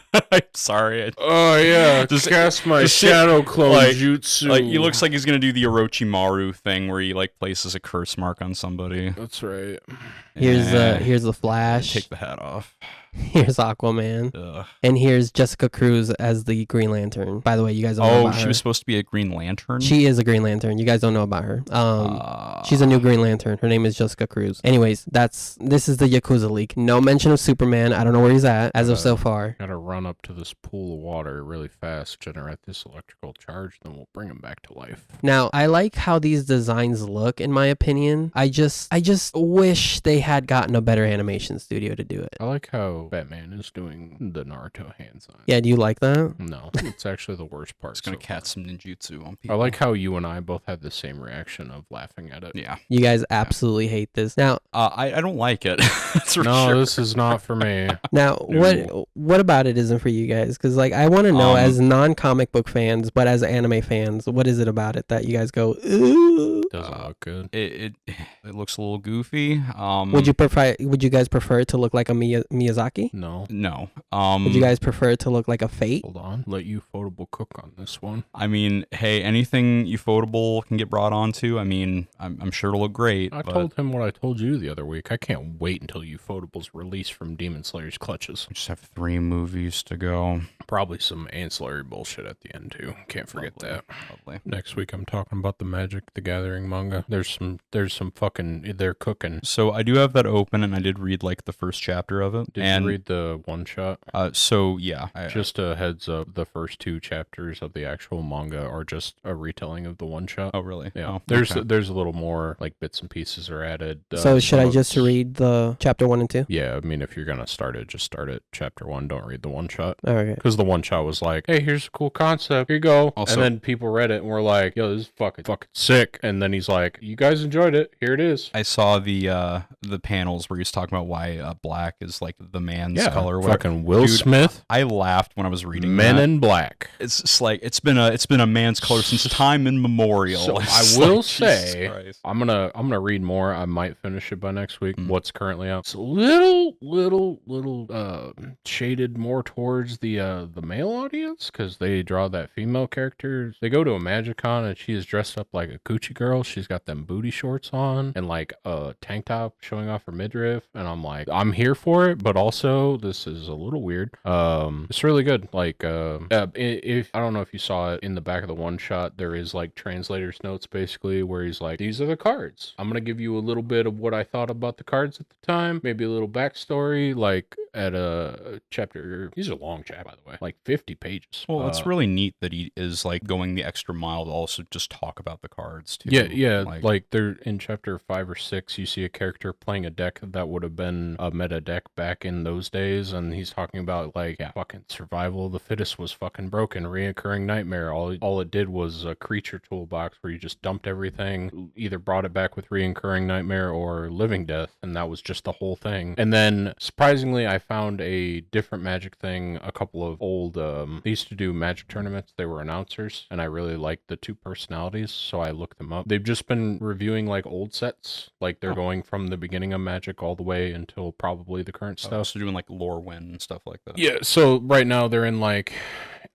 sorry. Oh yeah, Just- cast my just shadow clone like- jutsu. Like, he looks like he's gonna do the Orochimaru thing where he like places a curse mark on somebody. That's right. Here's Eh, the Flash. Take the hat off. Here's Aquaman. Ugh. And here's Jessica Cruz as the Green Lantern. By the way, you guys don't know Oh, about she her. was supposed to be a Green Lantern. She is a Green Lantern. You guys don't know about her. She's a new Green Lantern. Her name is Jessica Cruz. Anyways, this is the Yakuza League. No mention of Superman. I don't know where he's at as of so far. Gotta run up to this pool of water really fast, generate this electrical charge, then we'll bring him back to life. Now, I like how these designs look, in my opinion. I just wish they had gotten a better animation studio to do it. I like how Batman is doing the Naruto hands-on. Yeah, do you like that? No, it's actually the worst part. It's gonna so catch some ninjutsu on far. people. I like how you and I both had the same reaction of laughing at it. Yeah. You guys absolutely hate this. Now, I don't like it. That's for No, sure. this is not for me. what about it isn't for you guys? Because like I want to know, as non-comic book fans, but as anime fans, what is it about it that you guys go, ooh? Doesn't look good. It looks a little goofy. Would you guys prefer it to look like a Miyazaki? No. No. Would you guys prefer it to look like a Fate? Hold on. Let Ufotable cook on this one. I mean, hey, anything Ufotable can get brought onto, I mean, I'm sure it'll look great. I but told him what I told you the other week. I can't wait until Ufotable's released from Demon Slayer's clutches. we just have 3 movies to go. Probably some ancillary bullshit at the end too. Can't forget that. Lovely. Next week I'm talking about the Magic the Gathering manga. There's some fucking they're cooking. So I do have that open, and I did read like the first chapter of it. Did and you read the one shot? So yeah, Just a heads up, the first 2 chapters of the actual manga are just a retelling of the one shot. Oh really? Yeah. Oh, there's okay. a little more like bits and pieces are added. So should I notes. just read the chapter 1 and 2? Yeah, I mean if you're gonna start it, just start at chapter 1. Don't read the one shot. Okay. Because the one shot was like, hey, here's a cool concept. Here you go. Also- and then people read it and were like, yo, this is fucking sick. And then he's like, you guys enjoyed it. Here it is. I saw the panels where he was talking about why black is like the man's color. Or whatever. Fucking Will Dude, Smith. I laughed when I was reading Men that. in Black. It's just like it's been a man's color since time immemorial. So It's I will like, Jesus say, Christ. I'm gonna read more. I might finish it by next week. What's currently out? It's a little shaded more towards the male audience because they draw that female character. They go to a Magicon and she is dressed up like a coochie girl. She's got them booty shorts on and like a tank top showing off her midriff. And I'm like, I'm here for it, but also also, this is a little weird. It's really good. Like, if I don't know if you saw it in the back of the one shot, there is like translator's notes basically where he's like, these are the cards. I'm gonna give you a little bit of what I thought about the cards at the time, maybe a little backstory, like at a chapter. These are long chapters, by the way, like 50 pages. Well, it's really neat that he is like going the extra mile to also just talk about the cards too. Yeah. Like they're in chapter 5 or 6, you see a character playing a deck that would have been a meta deck back in those days, and he's talking about like, yeah, fucking survival of the fittest was fucking broken, reoccurring nightmare. All it did was a creature toolbox where you just dumped everything, either brought it back with reoccurring nightmare or living death, and that was just the whole thing. And then surprisingly, I found a different Magic thing. A couple of old they used to do Magic tournaments. They were announcers, and I really liked the two personalities, so I looked them up. They've just been reviewing like old sets, like they're going from the beginning of Magic all the way until probably the current stuff. So doing like lore win and stuff like that. Yeah, so right now they're in like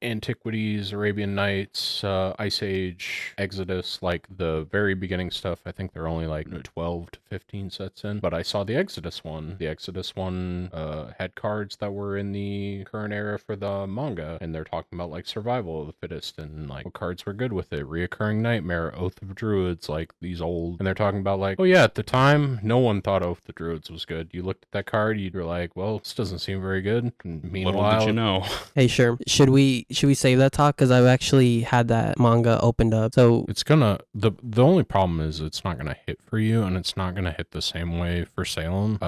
Antiquities, Arabian Nights, Ice Age, Exodus, like the very beginning stuff. I think they're only like 12 to 15 sets in. But I saw the Exodus one. The Exodus one had cards that were in the current era for the manga, and they're talking about like survival of the fittest and like what cards were good with it. Reoccurring Nightmare, Oath of Druids, like these old, and they're talking about like, oh yeah, at the time, no one thought Oath of Druids was good. You looked at that card, you were like, well, this doesn't seem very good. And meanwhile, little did you know. Hey, Schirm, should we save that talk? Because I've actually had that manga opened up. So it's gonna, the only problem is it's not gonna hit for you, and it's not gonna hit the same way for Salem.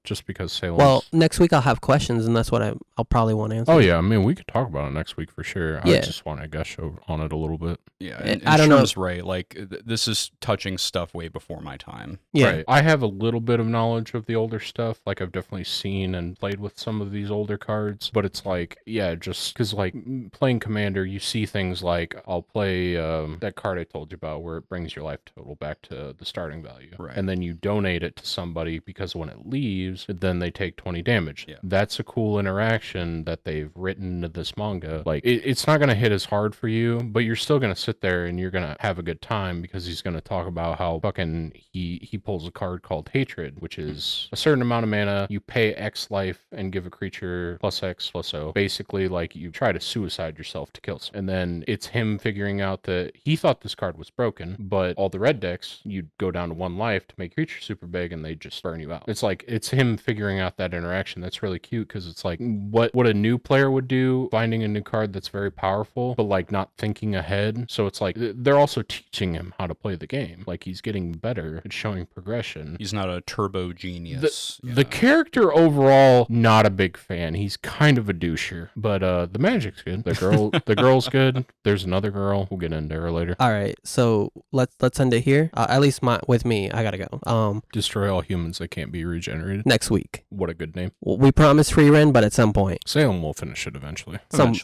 Just because Salem. Well, next week I'll have questions, and that's what I'll probably want to answer. Oh yeah, I mean we could talk about it next week for sure. Yeah. I just want to gush on it a little bit. Yeah, and I don't know. Schirm's right. Like this is touching stuff way before my time. Yeah. Right. I have a little bit of knowledge of the older stuff. Like I've definitely seen and played with some of these older cards, but it's like, yeah, just because like playing Commander, you see things like I'll play that card I told you about where it brings your life total back to the starting value. Right. And then you donate it to somebody because when it leaves, then they take 20 damage. Yeah. That's a cool interaction that they've written into this manga. Like it's not going to hit as hard for you, but you're still going to sit there and you're going to have a good time because he's going to talk about how fucking he pulls a card called Hatred, which is a certain amount of mana. You pay X life and give a creature plus X plus O. Basically, like you try to suicide yourself to kill someone. And then it's him figuring out that he thought this card was broken, but all the red decks, you'd go down to 1 life to make creature super big and they just burn you out. It's like, it's him figuring out that interaction. That's really cute because it's like what a new player would do, finding a new card that's very powerful, but like not thinking ahead. So it's like, they're also teaching him how to play the game. Like he's getting better at showing progression. He's not a turbo genius. The character overall, not a big fan. He's kind of a doucher, but the magic's good. The girl's good. There's another girl. We'll get into her later. All right, so let's end it here. At least with me, I gotta go. Destroy all humans that can't be regenerated. Next week. What a good name. We promise free rent, but at some point. Salem will finish it eventually.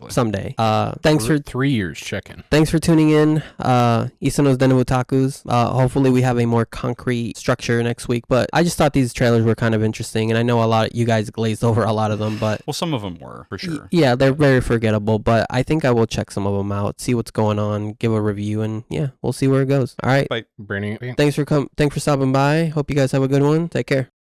Someday. Thanks for 3 years. Check in. Thanks for tuning in. Isano's Denu Otakus. Hopefully we have a more concrete structure next week. But I just thought these trailers were kind of interesting, and I know a lot you guys glazed over a lot of them, but well, some of them were for sure. Yeah, they're very forgettable, but I think I will check some of them out, see what's going on, give a review, and yeah, we'll see where it goes. All right. Bye. Branding. Thanks for stopping by. Hope you guys have a good one. Take care.